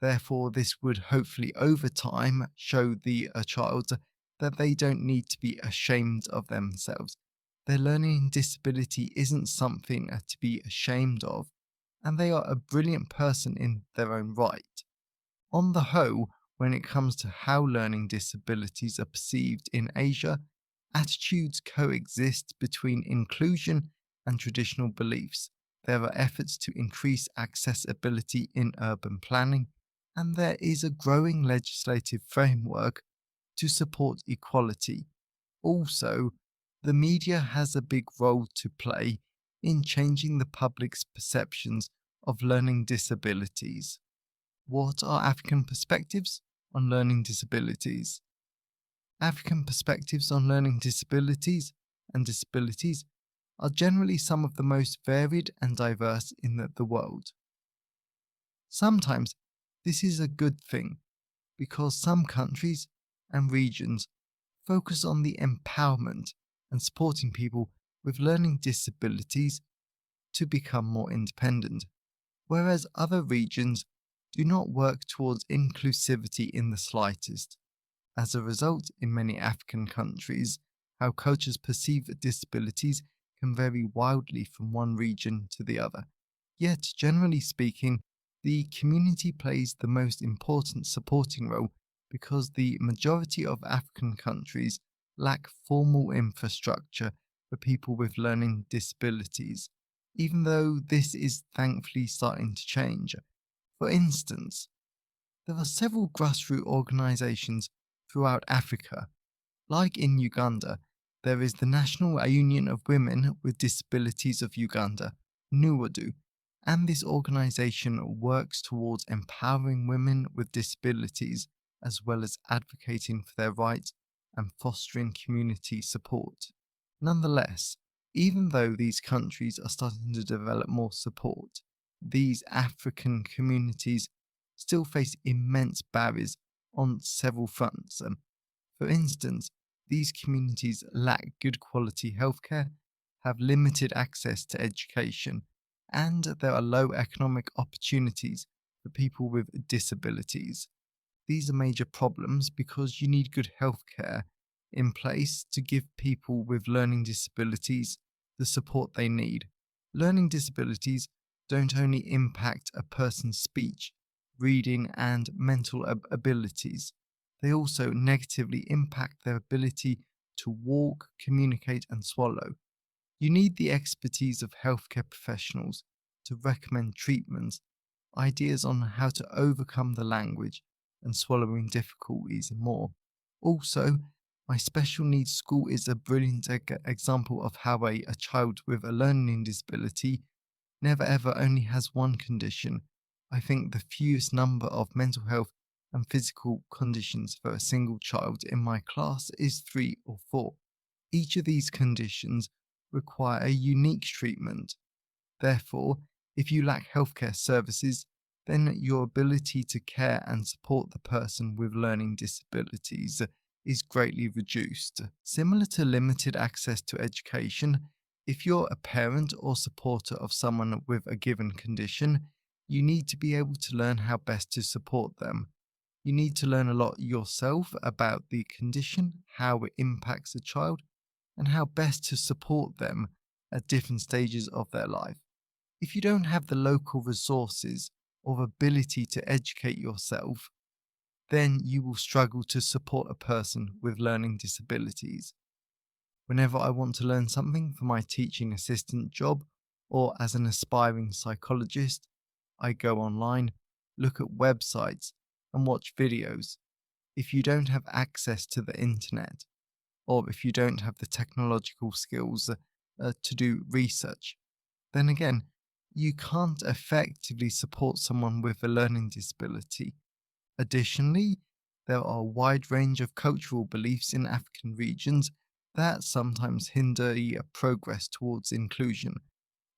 Therefore, this would hopefully over time show the child that they don't need to be ashamed of themselves. Their learning disability isn't something to be ashamed of, and they are a brilliant person in their own right. On the whole, when it comes to how learning disabilities are perceived in Asia, attitudes coexist between inclusion and traditional beliefs. There are efforts to increase accessibility in urban planning, and there is a growing legislative framework to support equality. Also, the media has a big role to play in changing the public's perceptions of learning disabilities. What are African perspectives on learning disabilities? African perspectives on learning disabilities and disabilities are generally some of the most varied and diverse in the world. Sometimes this is a good thing because some countries and regions focus on the empowerment and supporting people with learning disabilities to become more independent, whereas other regions do not work towards inclusivity in the slightest. As a result, in many African countries, how cultures perceive disabilities can vary wildly from one region to the other. Yet, generally speaking, the community plays the most important supporting role because the majority of African countries lack formal infrastructure for people with learning disabilities, even though this is thankfully starting to change. For instance, there are several grassroots organisations throughout Africa. Like in Uganda, there is the National Union of Women with Disabilities of Uganda, NUWADU, and this organisation works towards empowering women with disabilities as well as advocating for their rights and fostering community support. Nonetheless, even though these countries are starting to develop more support, these African communities still face immense barriers on several fronts. For instance, these communities lack good quality healthcare, have limited access to education, and there are low economic opportunities for people with disabilities. These are major problems because you need good healthcare in place to give people with learning disabilities the support they need. Learning disabilities don't only impact a person's speech, reading, and mental abilities, they also negatively impact their ability to walk, communicate, and swallow. You need the expertise of healthcare professionals to recommend treatments, ideas on how to overcome the language and swallowing difficulties, and more. Also, my special needs school is a brilliant example of how a child with a learning disability never ever only has one condition. I think the fewest number of mental health and physical conditions for a single child in my class is 3 or 4. Each of these conditions require a unique treatment. Therefore, if you lack healthcare services, then your ability to care and support the person with learning disabilities is greatly reduced. Similar to limited access to education, if you're a parent or supporter of someone with a given condition, you need to be able to learn how best to support them. You need to learn a lot yourself about the condition, how it impacts a child, and how best to support them at different stages of their life. If you don't have the local resources or ability to educate yourself, then you will struggle to support a person with learning disabilities. Whenever I want to learn something for my teaching assistant job or as an aspiring psychologist, I go online, look at websites, and watch videos. If you don't have access to the internet, or if you don't have the technological skills to do research, then again, you can't effectively support someone with a learning disability. Additionally, there are a wide range of cultural beliefs in African regions that sometimes hinder progress towards inclusion.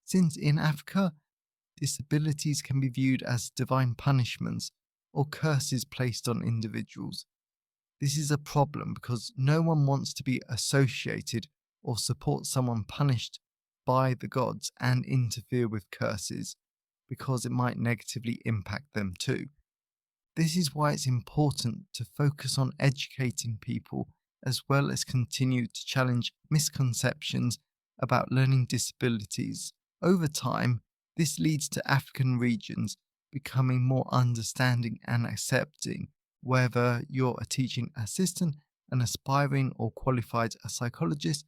Since in Africa, disabilities can be viewed as divine punishments or curses placed on individuals. This is a problem because no one wants to be associated or support someone punished by the gods and interfere with curses, because it might negatively impact them too. This is why it's important to focus on educating people as well as continue to challenge misconceptions about learning disabilities. Over time, this leads to African regions becoming more understanding and accepting, whether you're a teaching assistant, an aspiring or qualified psychologist.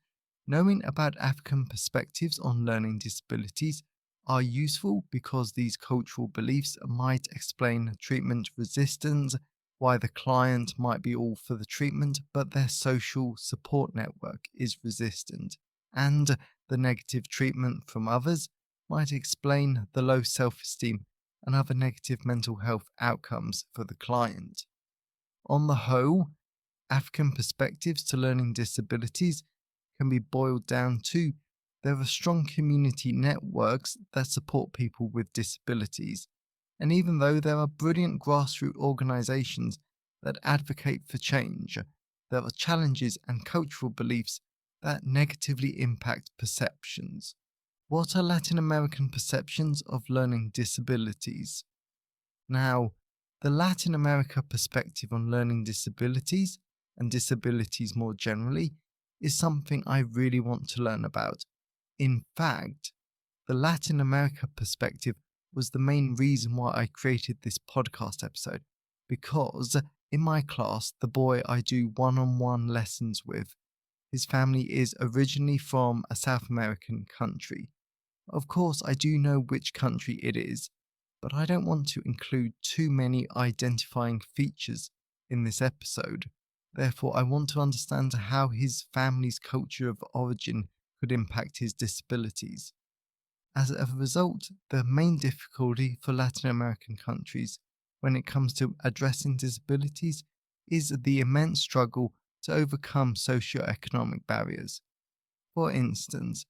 Knowing about African perspectives on learning disabilities are useful because these cultural beliefs might explain treatment resistance, why the client might be all for the treatment but their social support network is resistant, and the negative treatment from others might explain the low self-esteem and other negative mental health outcomes for the client. On the whole, African perspectives to learning disabilities can be boiled down to: there are strong community networks that support people with disabilities, and even though there are brilliant grassroots organisations that advocate for change, there are challenges and cultural beliefs that negatively impact perceptions. What are Latin American perceptions of learning disabilities? Now, the Latin America perspective on learning disabilities and disabilities more generally is something I really want to learn about. In fact, the Latin America perspective was the main reason why I created this podcast episode, because in my class, the boy I do one-on-one lessons with, his family is originally from a South American country. Of course, I do know which country it is, but I don't want to include too many identifying features in this episode. Therefore, I want to understand how his family's culture of origin could impact his disabilities. As a result, the main difficulty for Latin American countries when it comes to addressing disabilities is the immense struggle to overcome socio-economic barriers. For instance,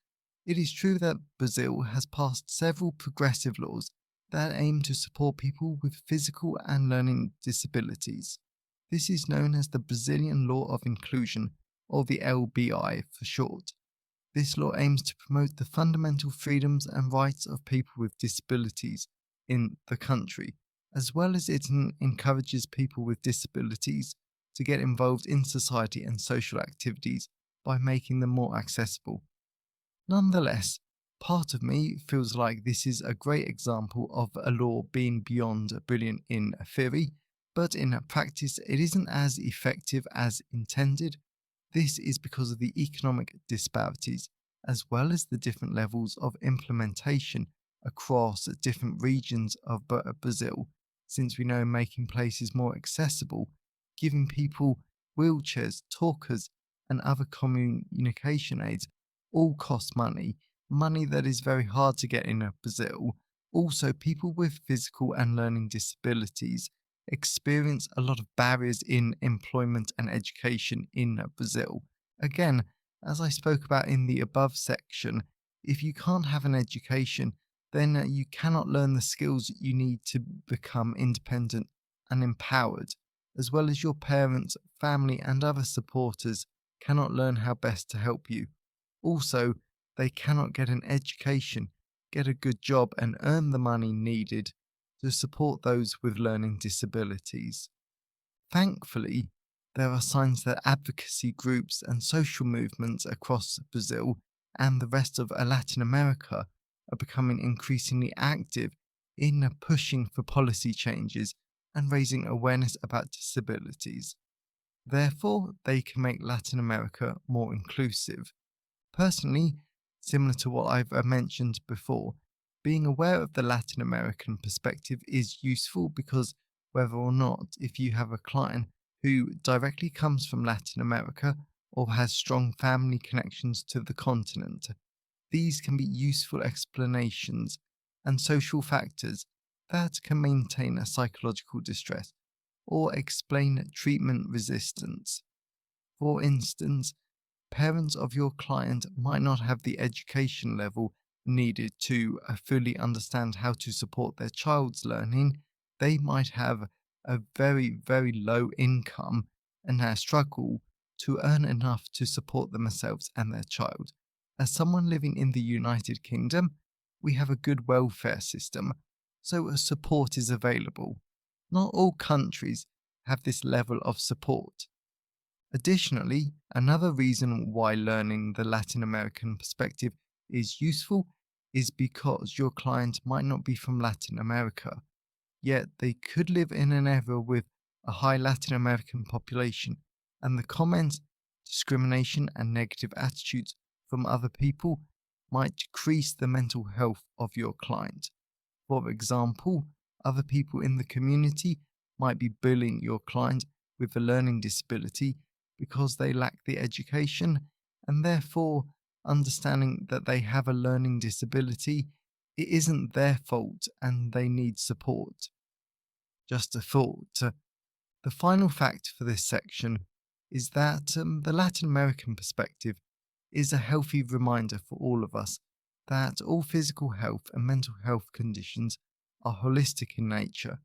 it is true that Brazil has passed several progressive laws that aim to support people with physical and learning disabilities. This is known as the Brazilian Law of Inclusion, or the LBI for short. This law aims to promote the fundamental freedoms and rights of people with disabilities in the country, as well as it encourages people with disabilities to get involved in society and social activities by making them more accessible. Nonetheless, part of me feels like this is a great example of a law being beyond brilliant in theory, but in practice it isn't as effective as intended. This is because of the economic disparities, as well as the different levels of implementation across different regions of Brazil, since we know making places more accessible, giving people wheelchairs, talkers, and other communication aids all cost money, money that is very hard to get in Brazil. Also, people with physical and learning disabilities experience a lot of barriers in employment and education in Brazil. Again, as I spoke about in the above section, if you can't have an education, then you cannot learn the skills you need to become independent and empowered, as well as your parents, family, and other supporters cannot learn how best to help you. Also, they cannot get an education, get a good job, and earn the money needed to support those with learning disabilities. Thankfully, there are signs that advocacy groups and social movements across Brazil and the rest of Latin America are becoming increasingly active in pushing for policy changes and raising awareness about disabilities. Therefore, they can make Latin America more inclusive. Personally, similar to what I've mentioned before, being aware of the Latin American perspective is useful because whether or not, if you have a client who directly comes from Latin America or has strong family connections to the continent, these can be useful explanations and social factors that can maintain a psychological distress or explain treatment resistance. For instance, parents of your client might not have the education level needed to fully understand how to support their child's learning, they might have a very, very low income and struggle to earn enough to support themselves and their child. As someone living in the United Kingdom, we have a good welfare system, so support is available. Not all countries have this level of support. Additionally, another reason why learning the Latin American perspective is useful is because your client might not be from Latin America, yet they could live in an area with a high Latin American population, and the comments, discrimination, and negative attitudes from other people might decrease the mental health of your client. For example, other people in the community might be bullying your client with a learning disability because they lack the education, and therefore understanding that they have a learning disability, it isn't their fault and they need support. Just a thought. The final fact for this section is that the Latin American perspective is a healthy reminder for all of us that all physical health and mental health conditions are holistic in nature.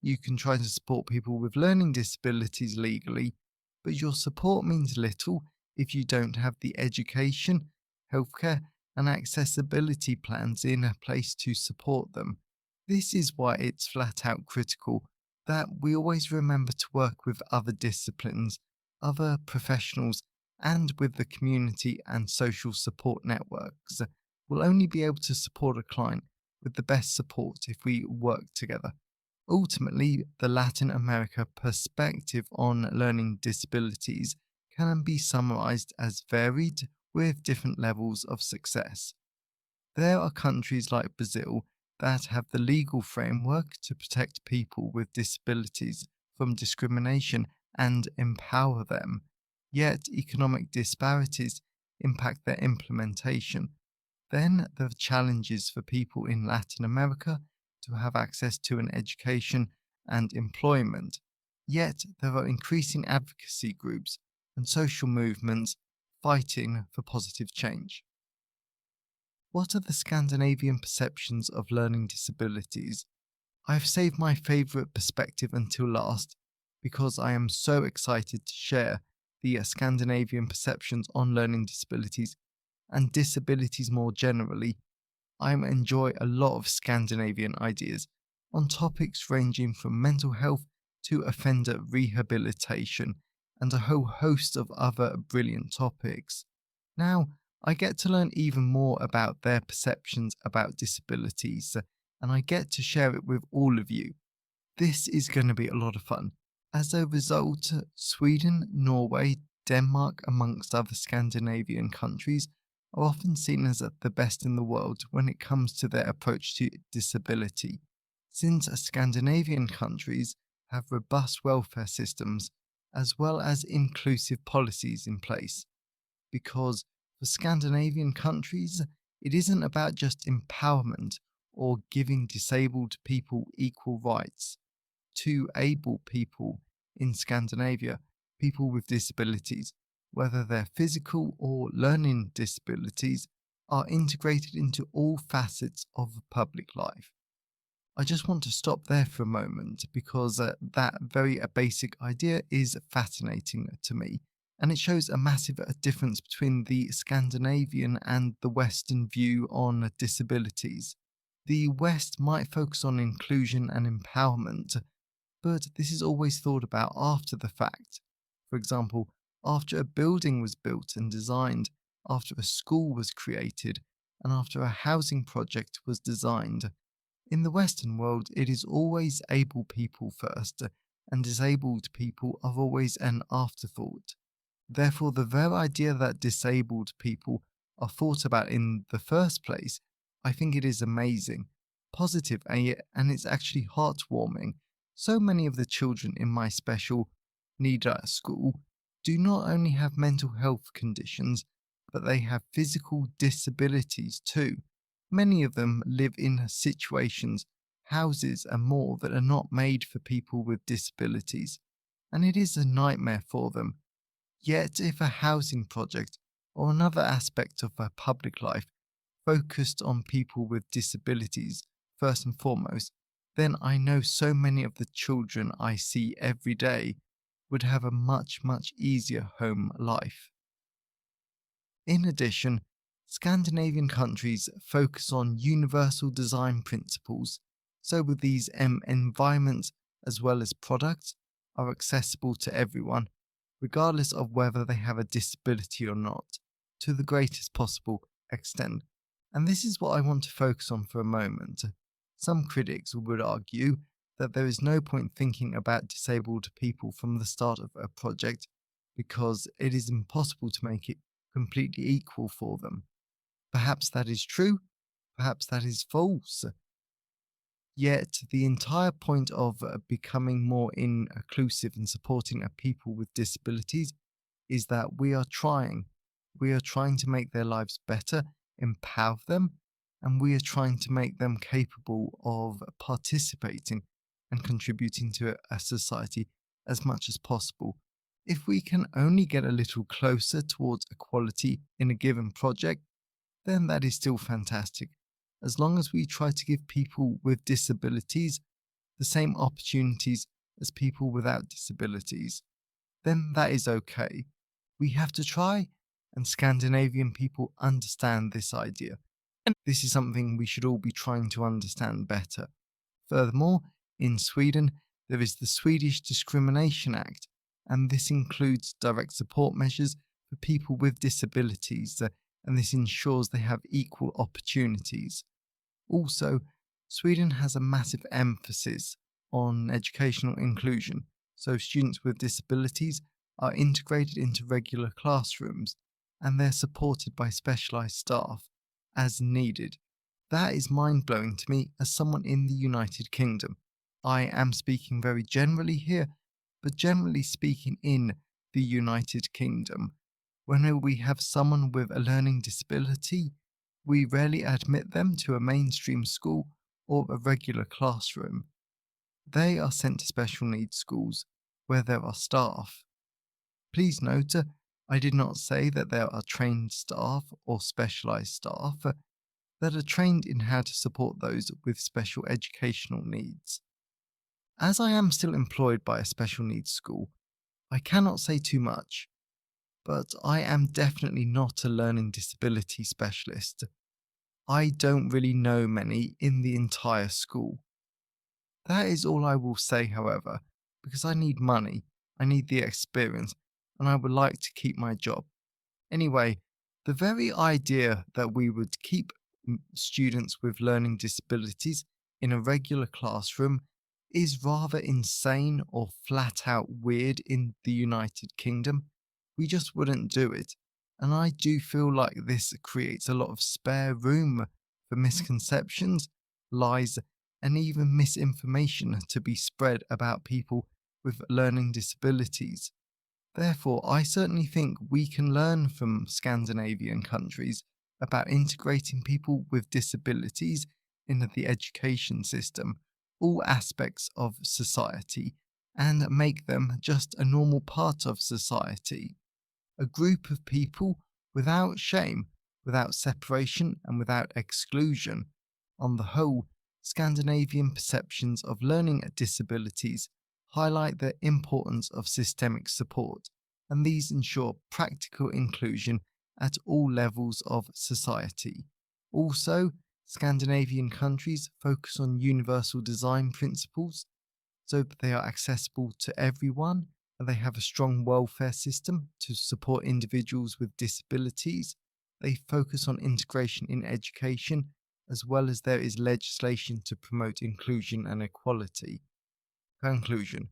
You can try to support people with learning disabilities legally, but your support means little if you don't have the education, healthcare, and accessibility plans in place to support them. This is why it's flat out critical that we always remember to work with other disciplines, other professionals, and with the community and social support networks. We'll only be able to support a client with the best support if we work together. Ultimately, the Latin America perspective on learning disabilities can be summarized as varied with different levels of success. There are countries like Brazil that have the legal framework to protect people with disabilities from discrimination and empower them, yet economic disparities impact their implementation. Then there are challenges for people in Latin America to have access to an education and employment, yet there are increasing advocacy groups and social movements fighting for positive change. What are the Scandinavian perceptions of learning disabilities? I have saved my favourite perspective until last because I am so excited to share the Scandinavian perceptions on learning disabilities and disabilities more generally. I enjoy a lot of Scandinavian ideas on topics ranging from mental health to offender rehabilitation and a whole host of other brilliant topics. Now, I get to learn even more about their perceptions about disabilities, and I get to share it with all of you. This is going to be a lot of fun. As a result, Sweden, Norway, Denmark, amongst other Scandinavian countries, are often seen as the best in the world when it comes to their approach to disability, since Scandinavian countries have robust welfare systems as well as inclusive policies in place. Because for Scandinavian countries, it isn't about just empowerment or giving disabled people equal rights. To able people in Scandinavia, people with disabilities, whether they're physical or learning disabilities, are integrated into all facets of public life. I just want to stop there for a moment because that very basic idea is fascinating to me, and it shows a massive difference between the Scandinavian and the Western view on disabilities. The West might focus on inclusion and empowerment, but this is always thought about after the fact. For example, after a building was built and designed, after a school was created, and after a housing project was designed. In the Western world, it is always able people first, and disabled people are always an afterthought. Therefore, the very idea that disabled people are thought about in the first place, I think it is amazing, positive, and it's actually heartwarming. So many of the children in my special needs school do not only have mental health conditions, but they have physical disabilities too. Many of them live in situations, houses, and more that are not made for people with disabilities, and it is a nightmare for them. Yet, if a housing project or another aspect of their public life focused on people with disabilities first and foremost, then I know so many of the children I see every day would have a much easier home life. In addition, Scandinavian countries focus on universal design principles, so with these environments as well as products are accessible to everyone, regardless of whether they have a disability or not, to the greatest possible extent. And this is what I want to focus on for a moment. Some critics would argue that there is no point thinking about disabled people from the start of a project because it is impossible to make it completely equal for them. Perhaps that is true, perhaps that is false. Yet, the entire point of becoming more inclusive and supporting people with disabilities is that we are trying. We are trying to make their lives better, empower them, and we are trying to make them capable of participating and contributing to a society as much as possible. If we can only get a little closer towards equality in a given project, then that is still fantastic. As long as we try to give people with disabilities the same opportunities as people without disabilities, then that is okay. We have to try, and Scandinavian people understand this idea. And this is something we should all be trying to understand better. Furthermore, in Sweden, there is the Swedish Discrimination Act, and this includes direct support measures for people with disabilities, and this ensures they have equal opportunities. Also, Sweden has a massive emphasis on educational inclusion, so students with disabilities are integrated into regular classrooms and they're supported by specialised staff as needed. That is mind-blowing to me as someone in the United Kingdom. I am speaking very generally here, but generally speaking in the United Kingdom, when we have someone with a learning disability, we rarely admit them to a mainstream school or a regular classroom. They are sent to special needs schools where there are staff. Please note, I did not say that there are trained staff or specialised staff that are trained in how to support those with special educational needs. As I am still employed by a special needs school, I cannot say too much, but I am definitely not a learning disability specialist. I don't really know many in the entire school. That is all I will say, however, because I need money, I need the experience, and I would like to keep my job. Anyway, the very idea that we would keep students with learning disabilities in a regular classroom is rather insane or flat out weird in the United Kingdom. We just wouldn't do it. And I do feel like this creates a lot of spare room for misconceptions, lies, and even misinformation to be spread about people with learning disabilities. Therefore, I certainly think we can learn from Scandinavian countries about integrating people with disabilities into the education system, all aspects of society, and make them just a normal part of society. A group of people without shame, without separation, and without exclusion. On the whole, Scandinavian perceptions of learning disabilities highlight the importance of systemic support, and these ensure practical inclusion at all levels of society. Also, Scandinavian countries focus on universal design principles so that they are accessible to everyone, and they have a strong welfare system to support individuals with disabilities. They focus on integration in education, as well as there is legislation to promote inclusion and equality. Conclusion.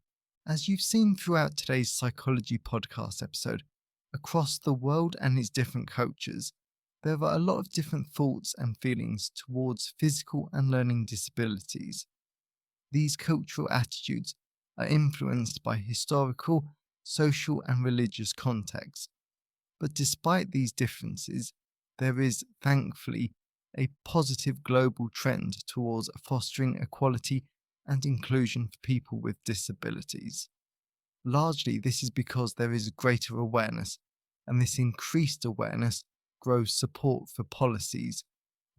As you've seen throughout today's psychology podcast episode, across the world and its different cultures, there are a lot of different thoughts and feelings towards physical and learning disabilities. These cultural attitudes are influenced by historical, social, and religious contexts. But despite these differences, there is, thankfully, a positive global trend towards fostering equality and inclusion for people with disabilities. Largely, this is because there is greater awareness, and this increased awareness grows support for policies,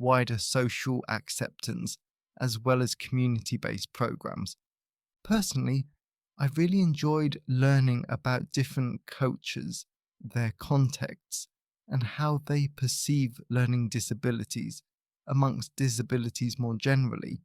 wider social acceptance, as well as community-based programs. Personally, I really enjoyed learning about different cultures, their contexts, and how they perceive learning disabilities amongst disabilities more generally.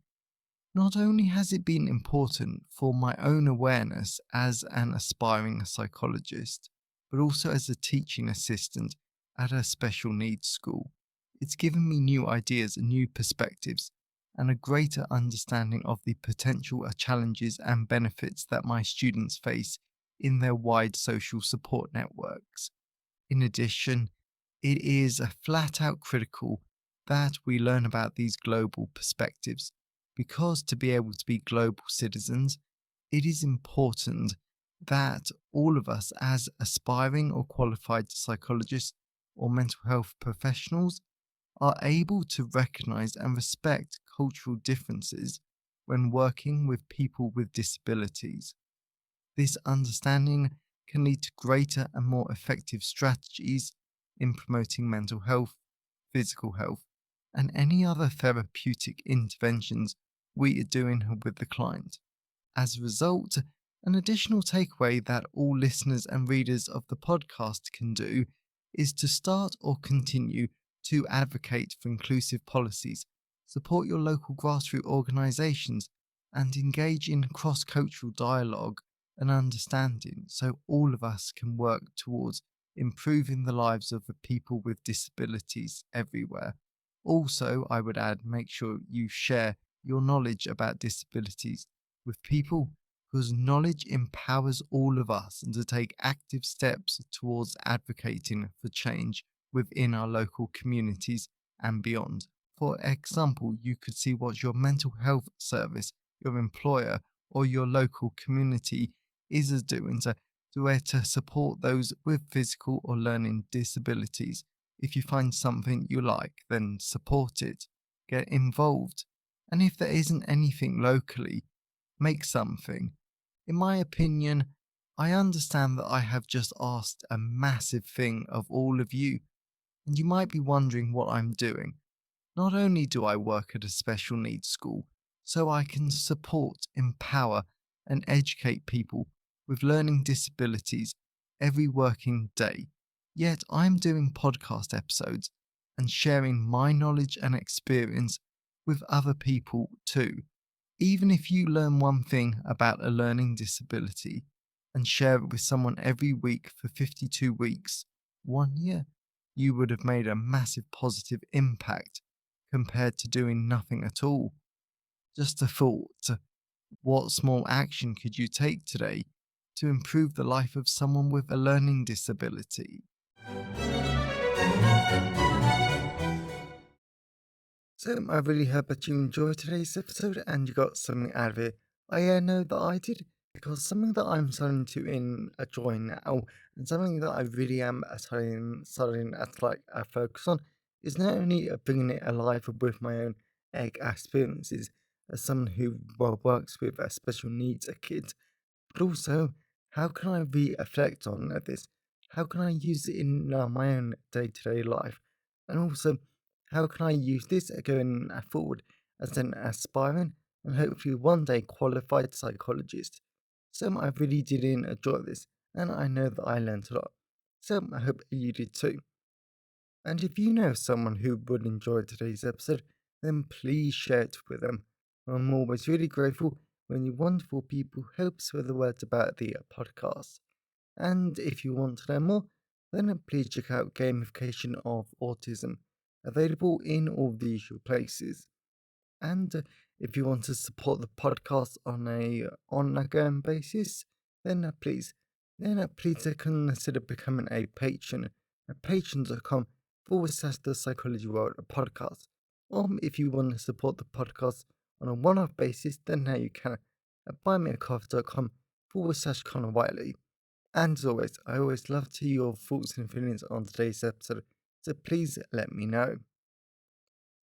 Not only has it been important for my own awareness as an aspiring psychologist, but also as a teaching assistant at a special needs school. It's given me new ideas and new perspectives, and a greater understanding of the potential challenges and benefits that my students face in their wide social support networks. In addition, it is flat out critical that we learn about these global perspectives, because to be able to be global citizens, it is important that all of us, as aspiring or qualified psychologists or mental health professionals, are able to recognize and respect cultural differences when working with people with disabilities. This understanding can lead to greater and more effective strategies in promoting mental health, physical health, and any other therapeutic interventions we are doing with the client. As a result, an additional takeaway that all listeners and readers of the podcast can do is to start or continue to advocate for inclusive policies, support your local grassroots organisations, and engage in cross-cultural dialogue and understanding so all of us can work towards improving the lives of the people with disabilities everywhere. Also, I would add, make sure you share your knowledge about disabilities with people, because knowledge empowers all of us and to take active steps towards advocating for change within our local communities and beyond. For example, you could see what your mental health service, your employer, or your local community is doing to support those with physical or learning disabilities. If you find something you like, then support it, get involved. And if there isn't anything locally, make something. In my opinion, I understand that I have just asked a massive thing of all of you, and you might be wondering what I'm doing. Not only do I work at a special needs school, so I can support, empower, and educate people with learning disabilities every working day, yet I'm doing podcast episodes and sharing my knowledge and experience with other people too. Even if you learn one thing about a learning disability and share it with someone every week for 52 weeks, 1 year, you would have made a massive positive impact compared to doing nothing at all. Just a thought, what small action could you take today to improve the life of someone with a learning disability? So I really hope that you enjoyed today's episode and you got something out of it. I know that I did, because something that I'm starting to enjoy now, and something that I really am starting to focus on, is not only bringing it alive with my own experiences as someone who works with special needs kids, but also how can I reflect on this? How can I use it in my own day-to-day life? And also, how can I use this going forward as an aspiring and hopefully one day qualified psychologist? So I really did enjoy this, and I know that I learned a lot. So I hope you did too. And if you know someone who would enjoy today's episode, then please share it with them. I'm always really grateful when you wonderful people help spread the word about the podcast. And if you want to know more, then please check out Gamification of Autism, available in all the usual places. And if you want to support the podcast on a ongoing basis, then please consider becoming a patron at patreon.com/, the Psychology World podcast. Or if you want to support the podcast on a one-off basis, then now you can at buymeacoffee.com/ Connor Wiley. And as always, I always love to hear your thoughts and feelings on today's episode, so please let me know.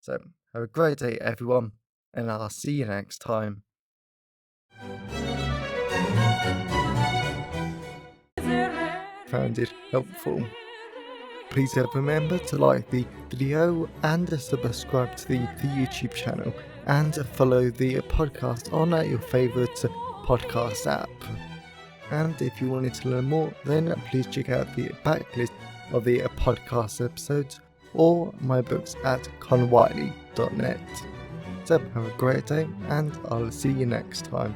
So, have a great day, everyone, and I'll see you next time. Found it helpful. Please remember to like the video and subscribe to the YouTube channel and follow the podcast on your favourite podcast app. And if you wanted to learn more, then please check out the backlist of the podcast episodes or my books at conwiley.net. So have a great day, and I'll see you next time.